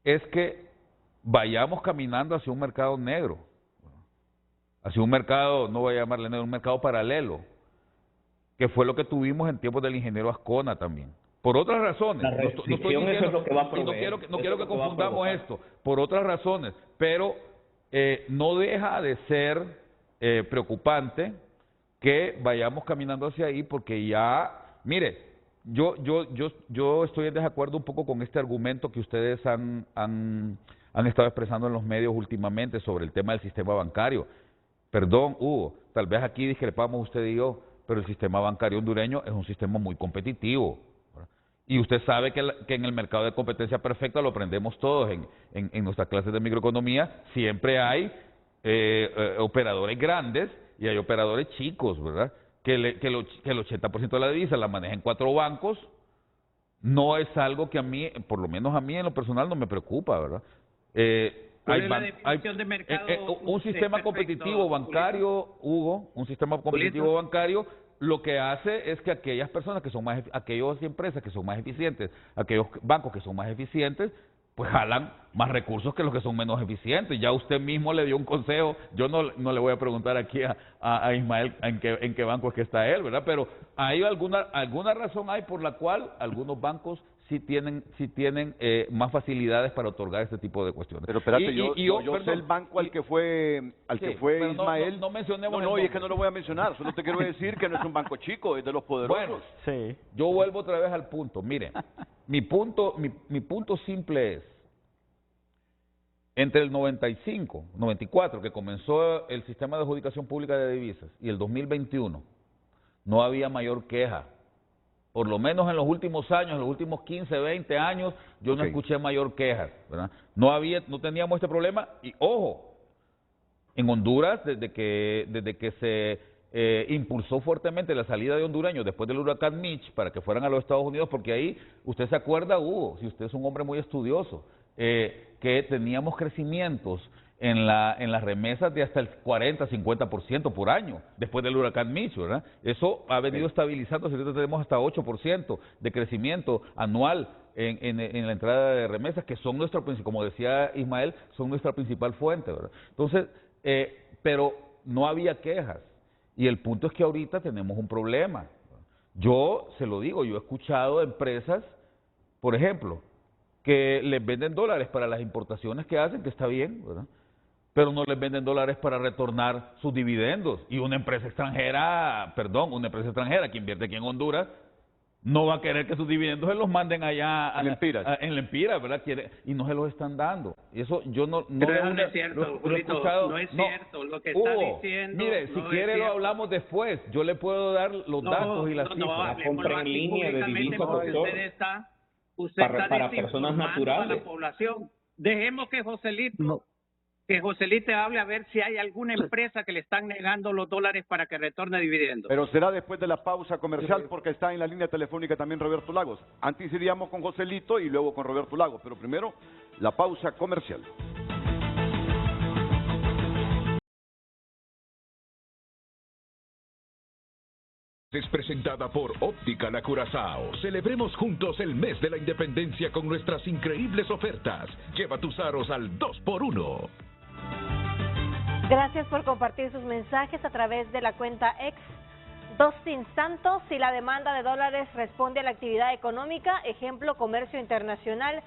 [SPEAKER 5] es que vayamos caminando hacia un mercado negro, hacia un mercado, no voy a llamarle negro, un mercado paralelo, que fue lo que tuvimos en tiempos del ingeniero Ascona también. Por otras razones,
[SPEAKER 9] la restricción, eso es lo que va a proveer.
[SPEAKER 5] No quiero que confundamos esto, por otras razones, pero no deja de ser preocupante que vayamos caminando hacia ahí, porque ya, mire, yo estoy en desacuerdo un poco con este argumento que ustedes han estado expresando en los medios últimamente sobre el tema del sistema bancario. Perdón, Hugo, tal vez aquí discrepamos usted y yo, pero el sistema bancario hondureño es un sistema muy competitivo, ¿verdad? Y usted sabe que en el mercado de competencia perfecta, lo aprendemos todos en nuestras clases de microeconomía, siempre hay operadores grandes y hay operadores chicos, ¿verdad? Que el 80% de la divisa la manejan 4 bancos. No es algo que a mí, por lo menos a mí en lo personal, no me preocupa, ¿verdad? Un sistema competitivo bancario, Hugo, un sistema competitivo bancario, lo que hace es que aquellas personas que son más, aquellas empresas que son más eficientes, aquellos bancos que son más eficientes, pues jalan más recursos que los que son menos eficientes. Ya usted mismo le dio un consejo, yo no le voy a preguntar aquí a Ismael en qué banco es que está él, ¿verdad? Pero hay alguna razón hay por la cual algunos bancos sí tienen más facilidades para otorgar este tipo de cuestiones.
[SPEAKER 1] Pero espérate, yo sé el banco al que fue Ismael.
[SPEAKER 5] No mencionemos.
[SPEAKER 1] No, y es que no lo voy a mencionar, solo te quiero decir que no es un banco chico, es de los poderosos.
[SPEAKER 5] Bueno, sí. Yo vuelvo otra vez al punto. Mire, mi punto simple es, entre el 94, que comenzó el sistema de adjudicación pública de divisas, y el 2021, no había mayor queja. Por lo menos en los últimos años, en los últimos 15, 20 años, yo no escuché mayor queja, ¿verdad? No teníamos este problema. Y ojo, en Honduras, desde que se impulsó fuertemente la salida de hondureños después del huracán Mitch para que fueran a los Estados Unidos, porque ahí, usted se acuerda, Hugo, si usted es un hombre muy estudioso, que teníamos crecimientos en las remesas de hasta el 40-50% por año, después del huracán Mitch, ¿verdad? Eso ha venido estabilizándose, ahorita tenemos hasta 8% de crecimiento anual en la entrada de remesas, que son como decía Ismael, son nuestra principal fuente, ¿verdad? Entonces, pero no había quejas, y el punto es que ahorita tenemos un problema. Yo se lo digo, yo he escuchado empresas, por ejemplo, que les venden dólares para las importaciones que hacen, que está bien, ¿verdad? Pero no les venden dólares para retornar sus dividendos. Y una empresa extranjera que invierte aquí en Honduras, no va a querer que sus dividendos se los manden allá en Lempiras, ¿verdad? Y no se los están dando. Y eso yo no
[SPEAKER 10] es cierto, Julito, no es cierto lo que está diciendo.
[SPEAKER 5] Mire, si quiere lo hablamos después. Yo le puedo dar los datos y las cifras.
[SPEAKER 9] La compra en línea de divisas, doctor,
[SPEAKER 10] usted está
[SPEAKER 9] para personas naturales.
[SPEAKER 10] A la población. Dejemos que Joselito hable a ver si hay alguna empresa que le están negando los dólares para que retorne dividendos.
[SPEAKER 1] Pero será después de la pausa comercial, porque está en la línea telefónica también Roberto Lagos. Antes iríamos con Joselito y luego con Roberto Lagos, pero primero la pausa comercial.
[SPEAKER 2] Es presentada por Óptica La Curazao. Celebremos juntos el mes de la independencia con nuestras increíbles ofertas. Lleva tus aros al 2x1.
[SPEAKER 3] Gracias por compartir sus mensajes a través de la cuenta X. Dustin Santos, si la demanda de dólares responde a la actividad económica, ejemplo, comercio internacional,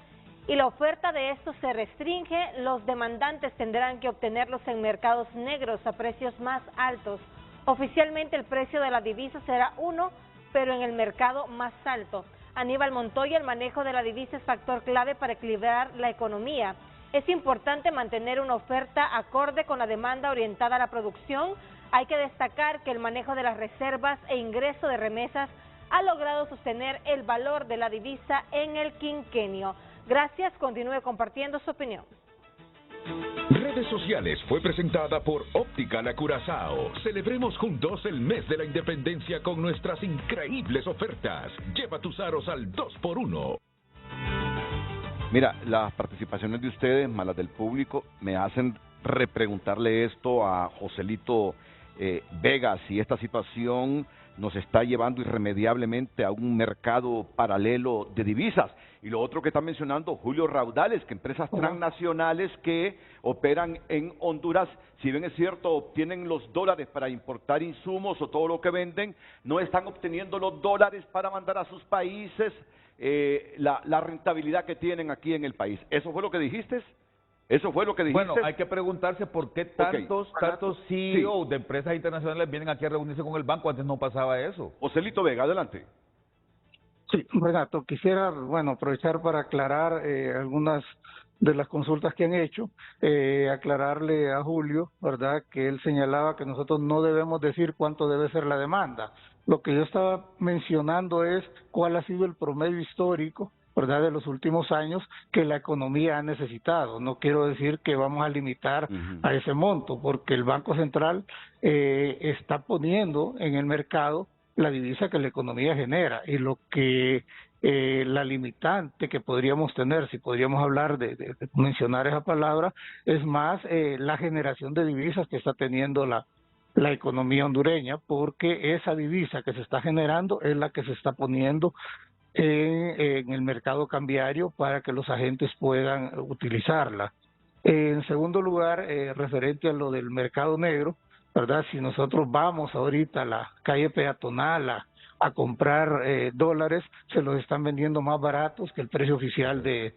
[SPEAKER 3] y la oferta de estos se restringe, los demandantes tendrán que obtenerlos en mercados negros a precios más altos. Oficialmente el precio de la divisa será 1, pero en el mercado más alto. Aníbal Montoya, el manejo de la divisa es factor clave para equilibrar la economía. Es importante mantener una oferta acorde con la demanda orientada a la producción. Hay que destacar que el manejo de las reservas e ingreso de remesas ha logrado sostener el valor de la divisa en el quinquenio. Gracias, continúe compartiendo su opinión.
[SPEAKER 2] Redes Sociales fue presentada por Óptica La Curazao. Celebremos juntos el mes de la independencia con nuestras increíbles ofertas. Lleva tus aros al 2x1.
[SPEAKER 1] Mira, las participaciones de ustedes, más las del público, me hacen repreguntarle esto a Joselito Vega, si esta situación nos está llevando irremediablemente a un mercado paralelo de divisas. Y lo otro que está mencionando Julio Raudales, que empresas transnacionales que operan en Honduras, si bien es cierto, obtienen los dólares para importar insumos o todo lo que venden, no están obteniendo los dólares para mandar a sus países la rentabilidad que tienen aquí en el país. ¿Eso fue lo que dijiste? ¿Eso fue lo que dijiste?
[SPEAKER 5] Bueno, hay que preguntarse por qué tantos CEO de empresas internacionales vienen aquí a reunirse con el banco. Antes no pasaba eso.
[SPEAKER 1] Joselito Vega, adelante.
[SPEAKER 7] Sí, Renato, quisiera, aprovechar para aclarar algunas de las consultas que han hecho, aclararle a Julio, ¿verdad?, que él señalaba que nosotros no debemos decir cuánto debe ser la demanda. Lo que yo estaba mencionando es cuál ha sido el promedio histórico, ¿verdad?, de los últimos años que la economía ha necesitado. No quiero decir que vamos a limitar a ese monto, porque el Banco Central está poniendo en el mercado la divisa que la economía genera, y lo que la limitante que podríamos tener, si podríamos hablar de mencionar esa palabra, es más la generación de divisas que está teniendo la economía hondureña, porque esa divisa que se está generando es la que se está poniendo en el mercado cambiario para que los agentes puedan utilizarla. En segundo lugar, referente a lo del mercado negro, ¿verdad? Si nosotros vamos ahorita a la calle peatonal a comprar dólares, se los están vendiendo más baratos que el precio oficial de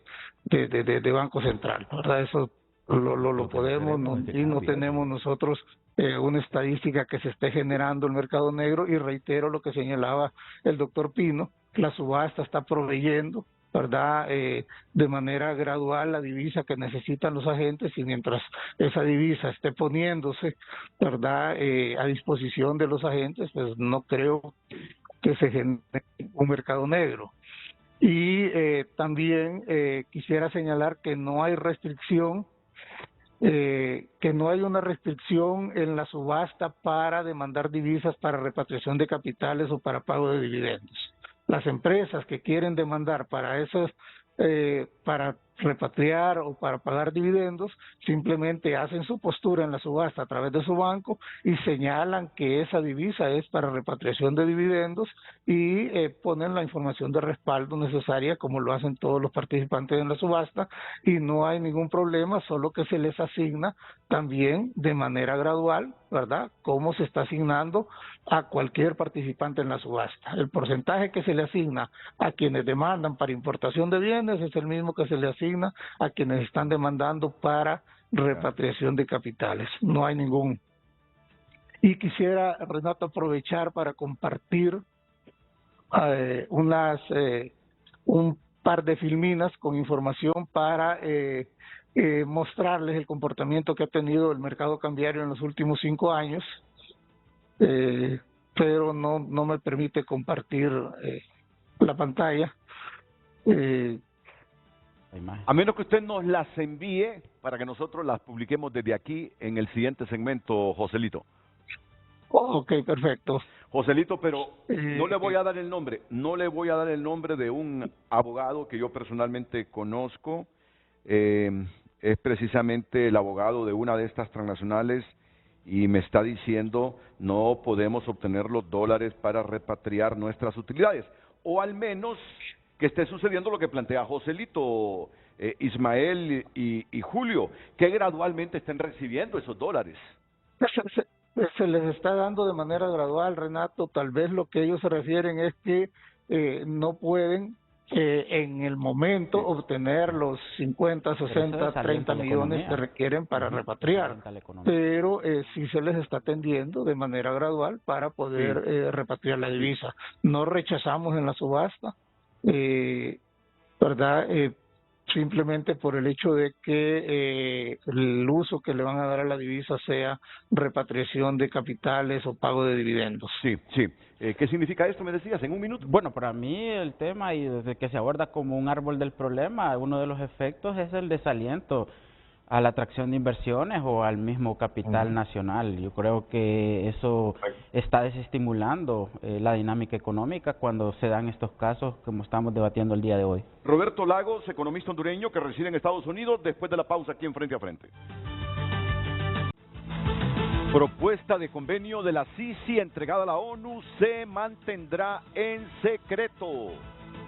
[SPEAKER 7] Banco Central, ¿verdad? Eso lo podemos, no tenemos nosotros una estadística que se esté generando el mercado negro, y reitero lo que señalaba el doctor Pino, la subasta está proveyendo, ¿verdad?, de manera gradual la divisa que necesitan los agentes, y mientras esa divisa esté poniéndose, ¿verdad?, a disposición de los agentes, pues no creo que se genere un mercado negro. Y también quisiera señalar que no hay restricción, que no hay una restricción en la subasta para demandar divisas para repatriación de capitales o para pago de dividendos. Las empresas que quieren demandar para esos, para repatriar o para pagar dividendos, simplemente hacen su postura en la subasta a través de su banco y señalan que esa divisa es para repatriación de dividendos, y ponen la información de respaldo necesaria, como lo hacen todos los participantes en la subasta, y no hay ningún problema, solo que se les asigna también de manera gradual, ¿verdad?, como se está asignando a cualquier participante en la subasta. El porcentaje que se le asigna a quienes demandan para importación de bienes es el mismo que se le asigna a quienes están demandando para repatriación de capitales. No hay ningún. Y quisiera, Renato, aprovechar para compartir un par de filminas con información para mostrarles el comportamiento que ha tenido el mercado cambiario en los últimos 5 años, pero no me permite compartir la pantalla.
[SPEAKER 1] A menos que usted nos las envíe para que nosotros las publiquemos desde aquí en el siguiente segmento, Joselito.
[SPEAKER 7] Ok, perfecto.
[SPEAKER 1] Joselito, pero no le voy a dar el nombre, de un abogado que yo personalmente conozco. Es precisamente el abogado de una de estas transnacionales, y me está diciendo no podemos obtener los dólares para repatriar nuestras utilidades, o al menos que esté sucediendo lo que plantea Joselito, Ismael y Julio, que gradualmente estén recibiendo esos dólares.
[SPEAKER 7] Se les está dando de manera gradual, Renato. Tal vez lo que ellos se refieren es que no pueden en el momento obtener los 50, 60, 30 millones que requieren para repatriar, pero sí se les está atendiendo de manera gradual para poder repatriar la divisa. No rechazamos en la subasta, ¿verdad? Simplemente por el hecho de que el uso que le van a dar a la divisa sea repatriación de capitales o pago de dividendos.
[SPEAKER 1] Sí. ¿Qué significa esto, me decías, en un minuto?
[SPEAKER 6] Bueno, para mí el tema, y desde que se aborda como un árbol del problema, uno de los efectos es el desaliento a la atracción de inversiones o al mismo capital nacional. Yo creo que eso está desestimulando la dinámica económica cuando se dan estos casos como estamos debatiendo el día de hoy.
[SPEAKER 1] Roberto Lagos, economista hondureño que reside en Estados Unidos, después de la pausa aquí en Frente a Frente. Propuesta de convenio de la Sisi entregada a la ONU se mantendrá en secreto.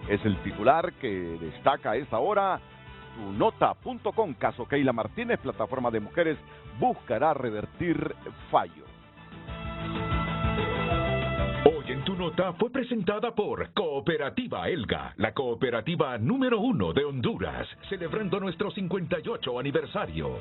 [SPEAKER 1] Es el titular que destaca a esta hora tunota.com. Caso Keila Martínez, plataforma de mujeres, buscará revertir fallo.
[SPEAKER 2] Hoy en Tu Nota fue presentada por Cooperativa Elga, la cooperativa número 1 de Honduras, celebrando nuestro 58 aniversario.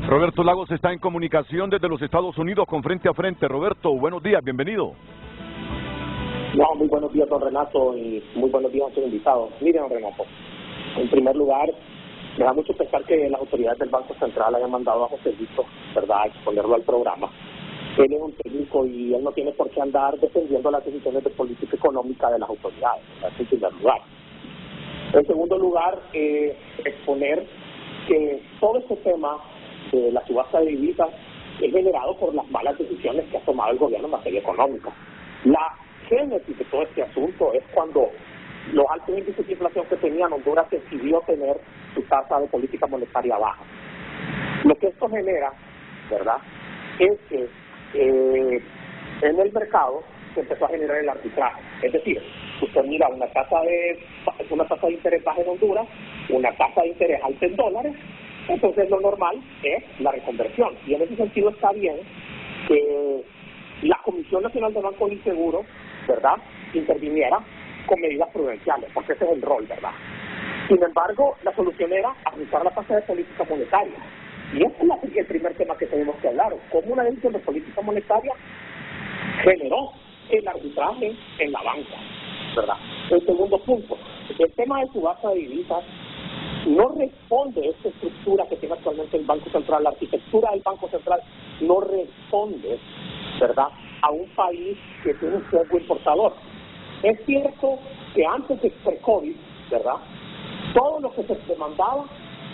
[SPEAKER 1] Roberto Lagos está en comunicación desde los Estados Unidos con Frente a Frente. Roberto, buenos días, bienvenido.
[SPEAKER 12] No, muy buenos días, don Renato, y muy buenos días a sus invitados. Miren, don Renato, en primer lugar, me da mucho pesar que las autoridades del Banco Central hayan mandado a José Lito, ¿verdad?, a exponerlo al programa. Él es un técnico y él no tiene por qué andar defendiendo las decisiones de política económica de las autoridades, ¿verdad?, en primer lugar. En segundo lugar, exponer que todo este tema de la subasta de divisas es generado por las malas decisiones que ha tomado el gobierno en materia económica. La génesis de todo este asunto es cuando los altos índices de inflación que tenían Honduras decidió tener su tasa de política monetaria baja. Lo que esto genera, ¿verdad?, es que en el mercado se empezó a generar el arbitraje. Es decir, usted mira una tasa de interés baja en Honduras, una tasa de interés alta en dólares. Entonces lo normal es la reconversión, y en ese sentido está bien que la Comisión Nacional de Bancos y Seguros, ¿verdad?, interviniera con medidas prudenciales, porque ese es el rol, ¿verdad? Sin embargo, la solución era ajustar la tasa de política monetaria, y ese es el primer tema que tenemos que hablar, cómo una decisión de política monetaria generó el arbitraje en la banca, ¿verdad? El segundo punto, el tema de subasta de divisas no responde a esta estructura que tiene actualmente el Banco Central. La arquitectura del Banco Central no responde, ¿verdad?, a un país que tiene un sesgo importador. Es cierto que antes de pre-COVID, ¿verdad?, todo lo que se demandaba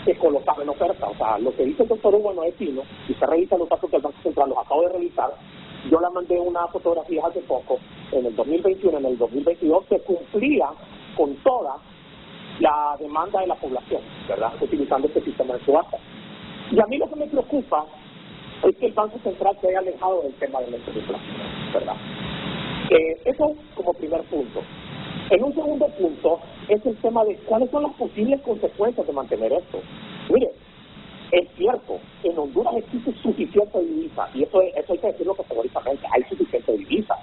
[SPEAKER 12] se colocaba en oferta. O sea, lo que dice el doctor Hugo Noetino, y se revisa los datos del Banco Central, los acabo de revisar. Yo le mandé una fotografía hace poco, en el 2021, en el 2022, se cumplía con toda la demanda de la población, ¿verdad?, utilizando este sistema de subasta. Y a mí lo que me preocupa es que el Banco Central se haya alejado del tema de la inflación, ¿verdad? Eso como primer punto. En un segundo punto es el tema de cuáles son las posibles consecuencias de mantener esto. Mire, es cierto, en Honduras existe suficiente divisa, y eso hay que decirlo categóricamente, hay suficiente divisa,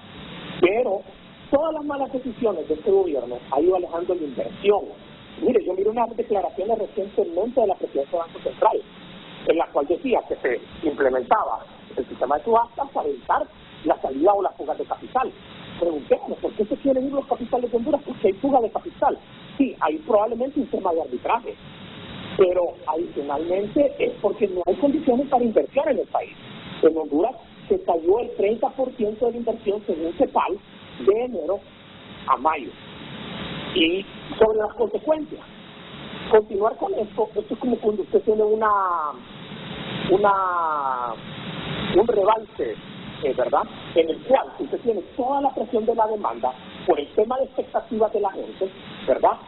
[SPEAKER 12] pero todas las malas decisiones de este gobierno han ido alejando la inversión. Mire, yo miré unas declaraciones recientemente de la presidencia del Banco Central, en la cual decía que se implementaba el sistema de subasta para evitar la salida o la fuga de capital. Preguntémonos, ¿por qué se quieren ir los capitales de Honduras? Porque hay fuga de capital. Sí, hay probablemente un tema de arbitraje, pero adicionalmente es porque no hay condiciones para inversión en el país. En Honduras se cayó el 30% de la inversión según CEPAL de enero a mayo. Y sobre las consecuencias, continuar con esto es como cuando usted tiene un rebalse, ¿verdad?, en el cual usted tiene toda la presión de la demanda por el tema de expectativas de la gente, ¿verdad?,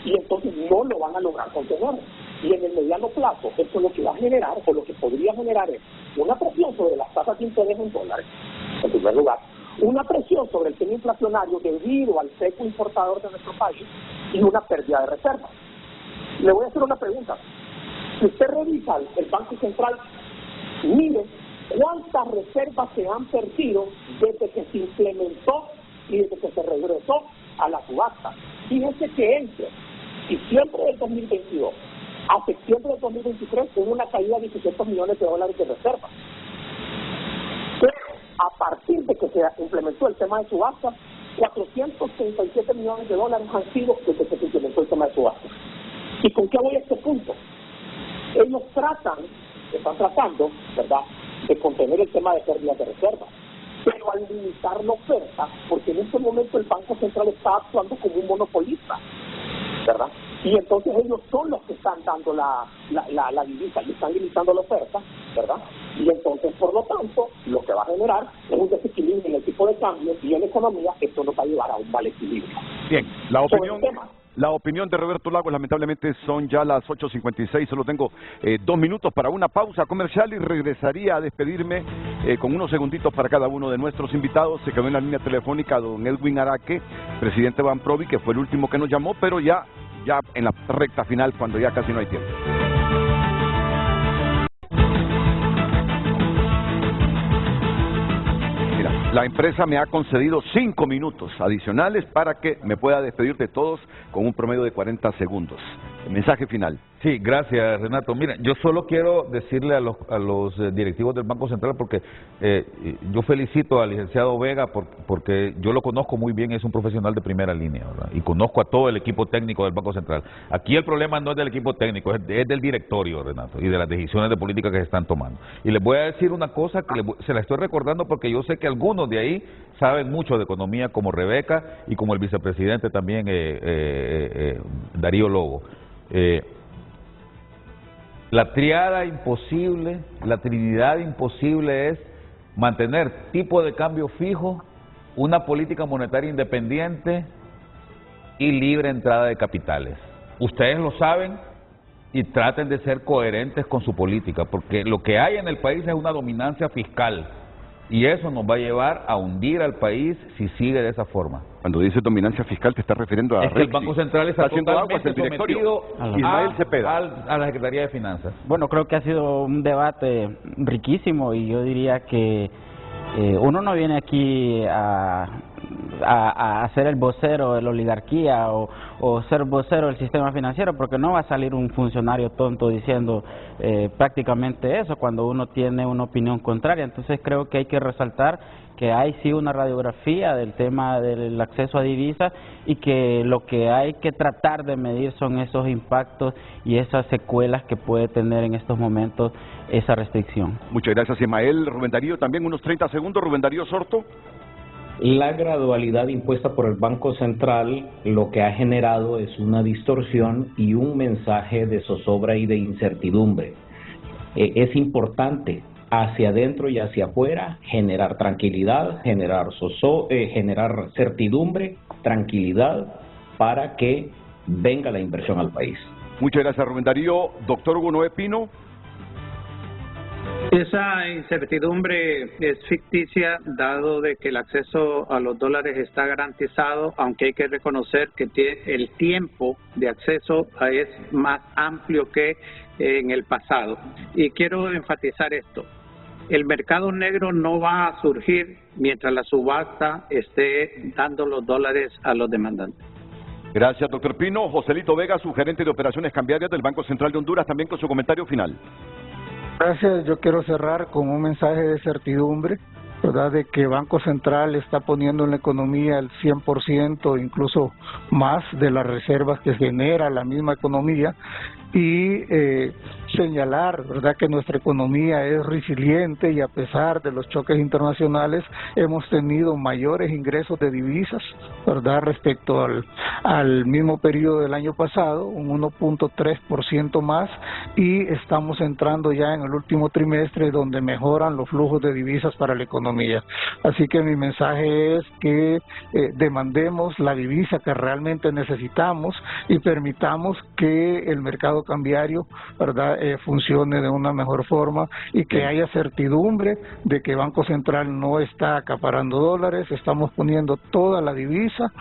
[SPEAKER 12] y entonces no lo van a lograr contener. Y en el mediano plazo, eso lo que va a generar, o lo que podría generar, es una presión sobre las tasas de interés en dólares, en primer lugar, una presión sobre el tema inflacionario debido al seco importador de nuestro país y una pérdida de reservas. Le voy a hacer una pregunta. Si usted revisa el Banco Central, mire cuántas reservas se han perdido desde que se implementó y desde que se regresó a la subasta. Fíjense que entre diciembre del 2022 a septiembre del 2023 hubo una caída de $17 millones de reservas. Pero a partir de que se implementó el tema de subasta, $437 millones han sido desde que se implementó el tema de subasta. ¿Y con qué voy a este punto? Ellos están tratando, ¿verdad?, de contener el tema de pérdidas de reservas, pero al limitar la oferta, porque en este momento el Banco Central está actuando como un monopolista, ¿verdad? Y entonces ellos son los que están dando la divisa y están limitando la oferta, ¿verdad? Y entonces, por lo tanto, lo que va a generar es un desequilibrio en el tipo de cambio y en la economía. Esto nos va a llevar a un mal equilibrio.
[SPEAKER 1] Bien, la opinión de Roberto Lagos, lamentablemente son ya las 8:56, solo tengo 2 minutos para una pausa comercial y regresaría a despedirme con unos segunditos para cada uno de nuestros invitados. Se quedó en la línea telefónica don Edwin Araque, presidente de Banprovi, que fue el último que nos llamó, pero ya en la recta final, cuando ya casi no hay tiempo. La empresa me ha concedido 5 minutos adicionales para que me pueda despedir de todos con un promedio de 40 segundos. El mensaje final.
[SPEAKER 5] Sí, gracias, Renato. Mira, yo solo quiero decirle a los directivos del Banco Central, porque yo felicito al licenciado Vega porque yo lo conozco muy bien, es un profesional de primera línea, ¿verdad? Y conozco a todo el equipo técnico del Banco Central. Aquí el problema no es del equipo técnico, es del directorio, Renato, y de las decisiones de política que se están tomando. Y les voy a decir una cosa que se la estoy recordando porque yo sé que algunos de ahí saben mucho de economía, como Rebeca y como el vicepresidente también, Darío Lobo. La triada imposible, la trinidad imposible es mantener tipo de cambio fijo, una política monetaria independiente y libre entrada de capitales. Ustedes lo saben y traten de ser coherentes con su política, porque lo que hay en el país es una dominancia fiscal y eso nos va a llevar a hundir al país si sigue de esa forma.
[SPEAKER 1] Cuando dices dominancia fiscal, te estás refiriendo a
[SPEAKER 5] es que el Banco Central está totalmente sometido
[SPEAKER 1] Ismael Cepeda
[SPEAKER 5] a la Secretaría de Finanzas.
[SPEAKER 6] Bueno, creo que ha sido un debate riquísimo y yo diría que uno no viene aquí a ser el vocero de la oligarquía o ser vocero del sistema financiero, porque no va a salir un funcionario tonto diciendo prácticamente eso cuando uno tiene una opinión contraria. Entonces creo que hay que resaltar que hay sí una radiografía del tema del acceso a divisas y que lo que hay que tratar de medir son esos impactos y esas secuelas que puede tener en estos momentos esa restricción.
[SPEAKER 1] Muchas gracias, Ismael. Rubén Darío, también unos 30 segundos. Rubén Darío Sorto.
[SPEAKER 9] La gradualidad impuesta por el Banco Central lo que ha generado es una distorsión y un mensaje de zozobra y de incertidumbre. Es importante hacia adentro y hacia afuera generar tranquilidad, generar certidumbre, tranquilidad para que venga la inversión al país.
[SPEAKER 1] Muchas gracias, Rubén Darío. Doctor Hugo Noé Pino.
[SPEAKER 10] Esa incertidumbre es ficticia, dado de que el acceso a los dólares está garantizado, aunque hay que reconocer que el tiempo de acceso es más amplio que en el pasado. Y quiero enfatizar esto. El mercado negro no va a surgir mientras la subasta esté dando los dólares a los demandantes.
[SPEAKER 1] Gracias, doctor Pino. Joselito Vega, su gerente de operaciones cambiarias del Banco Central de Honduras, también con su comentario final.
[SPEAKER 7] Gracias. Yo quiero cerrar con un mensaje de certidumbre, ¿verdad?, de que Banco Central está poniendo en la economía el 100%, incluso más de las reservas que genera la misma economía, y señalar, ¿verdad?, que nuestra economía es resiliente y a pesar de los choques internacionales hemos tenido mayores ingresos de divisas, ¿verdad?, respecto al mismo periodo del año pasado, un 1.3% más, y estamos entrando ya en el último trimestre donde mejoran los flujos de divisas para la economía. Así que mi mensaje es que demandemos la divisa que realmente necesitamos y permitamos que el mercado cambiario, ¿verdad?, funcione de una mejor forma y que haya certidumbre de que Banco Central no está acaparando dólares, estamos poniendo toda la divisa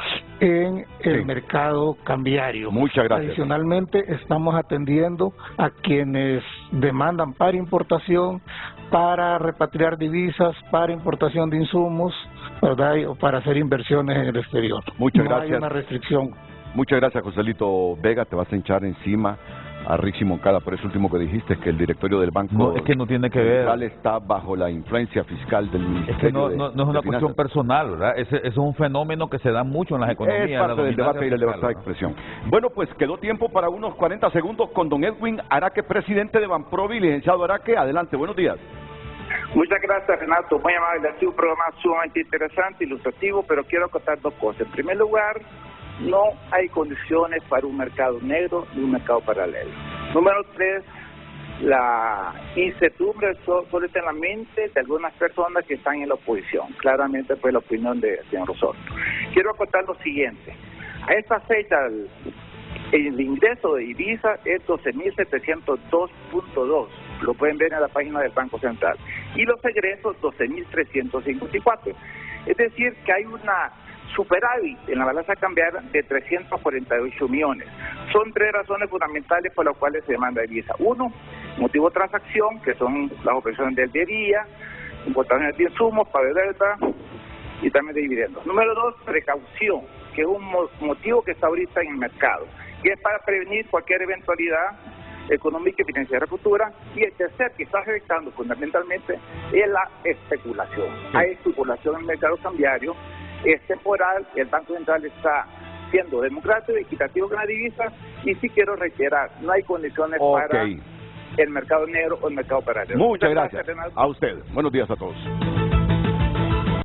[SPEAKER 7] en el mercado cambiario.
[SPEAKER 1] Muchas gracias.
[SPEAKER 7] Adicionalmente, estamos atendiendo a quienes demandan para importación, para repatriar divisas, para importación de insumos, ¿verdad? O para hacer inversiones en el exterior.
[SPEAKER 1] Muchas
[SPEAKER 7] no
[SPEAKER 1] gracias.
[SPEAKER 7] hay una restricción.
[SPEAKER 1] Muchas gracias, Joselito Vega. Te vas a hinchar encima a Richie Moncada por eso último que dijiste, que el directorio del Banco
[SPEAKER 5] No, es que no tiene que ver.
[SPEAKER 1] Central está bajo la influencia fiscal del Ministerio.
[SPEAKER 5] Es que no es una cuestión personal, ¿verdad? Es un fenómeno que se da mucho en las economías.
[SPEAKER 1] Es parte del debate y la libertad de expresión. Bueno, pues quedó tiempo para unos 40 segundos con don Edwin Araque, presidente de Banprovi. Licenciado Araque, adelante, buenos días.
[SPEAKER 13] Muchas gracias, Renato. Muy amable. Ha sido un programa sumamente interesante, ilustrativo, pero quiero acotar dos cosas. En primer lugar, no hay condiciones para un mercado negro ni un mercado paralelo. Número 3, la incertidumbre solo está en la mente de algunas personas que están en la oposición. Claramente, pues, la opinión del señor Osorno. Quiero acotar lo siguiente. A esta fecha, el ingreso de divisa es 12.702.2. Lo pueden ver en la página del Banco Central. Y los egresos, 12.354. Es decir, que hay una superávit en la balanza cambiaria de 348 millones. Son 3 razones fundamentales por las cuales se demanda divisa. 1, motivo de transacción, que son las operaciones de día, importaciones de insumos, pago de deuda y también de dividendos. Número 2, precaución, que es un motivo que está ahorita en el mercado, que es para prevenir cualquier eventualidad económica y financiera futura. Y el tercer, que está afectando fundamentalmente, es la especulación. Hay especulación en el mercado cambiario, es temporal, el Banco Central está siendo democrático y equitativo con la divisa, y sí quiero reiterar, no hay condiciones para el mercado negro o el mercado paralelo.
[SPEAKER 1] Muchas gracias a usted. Buenos días a todos.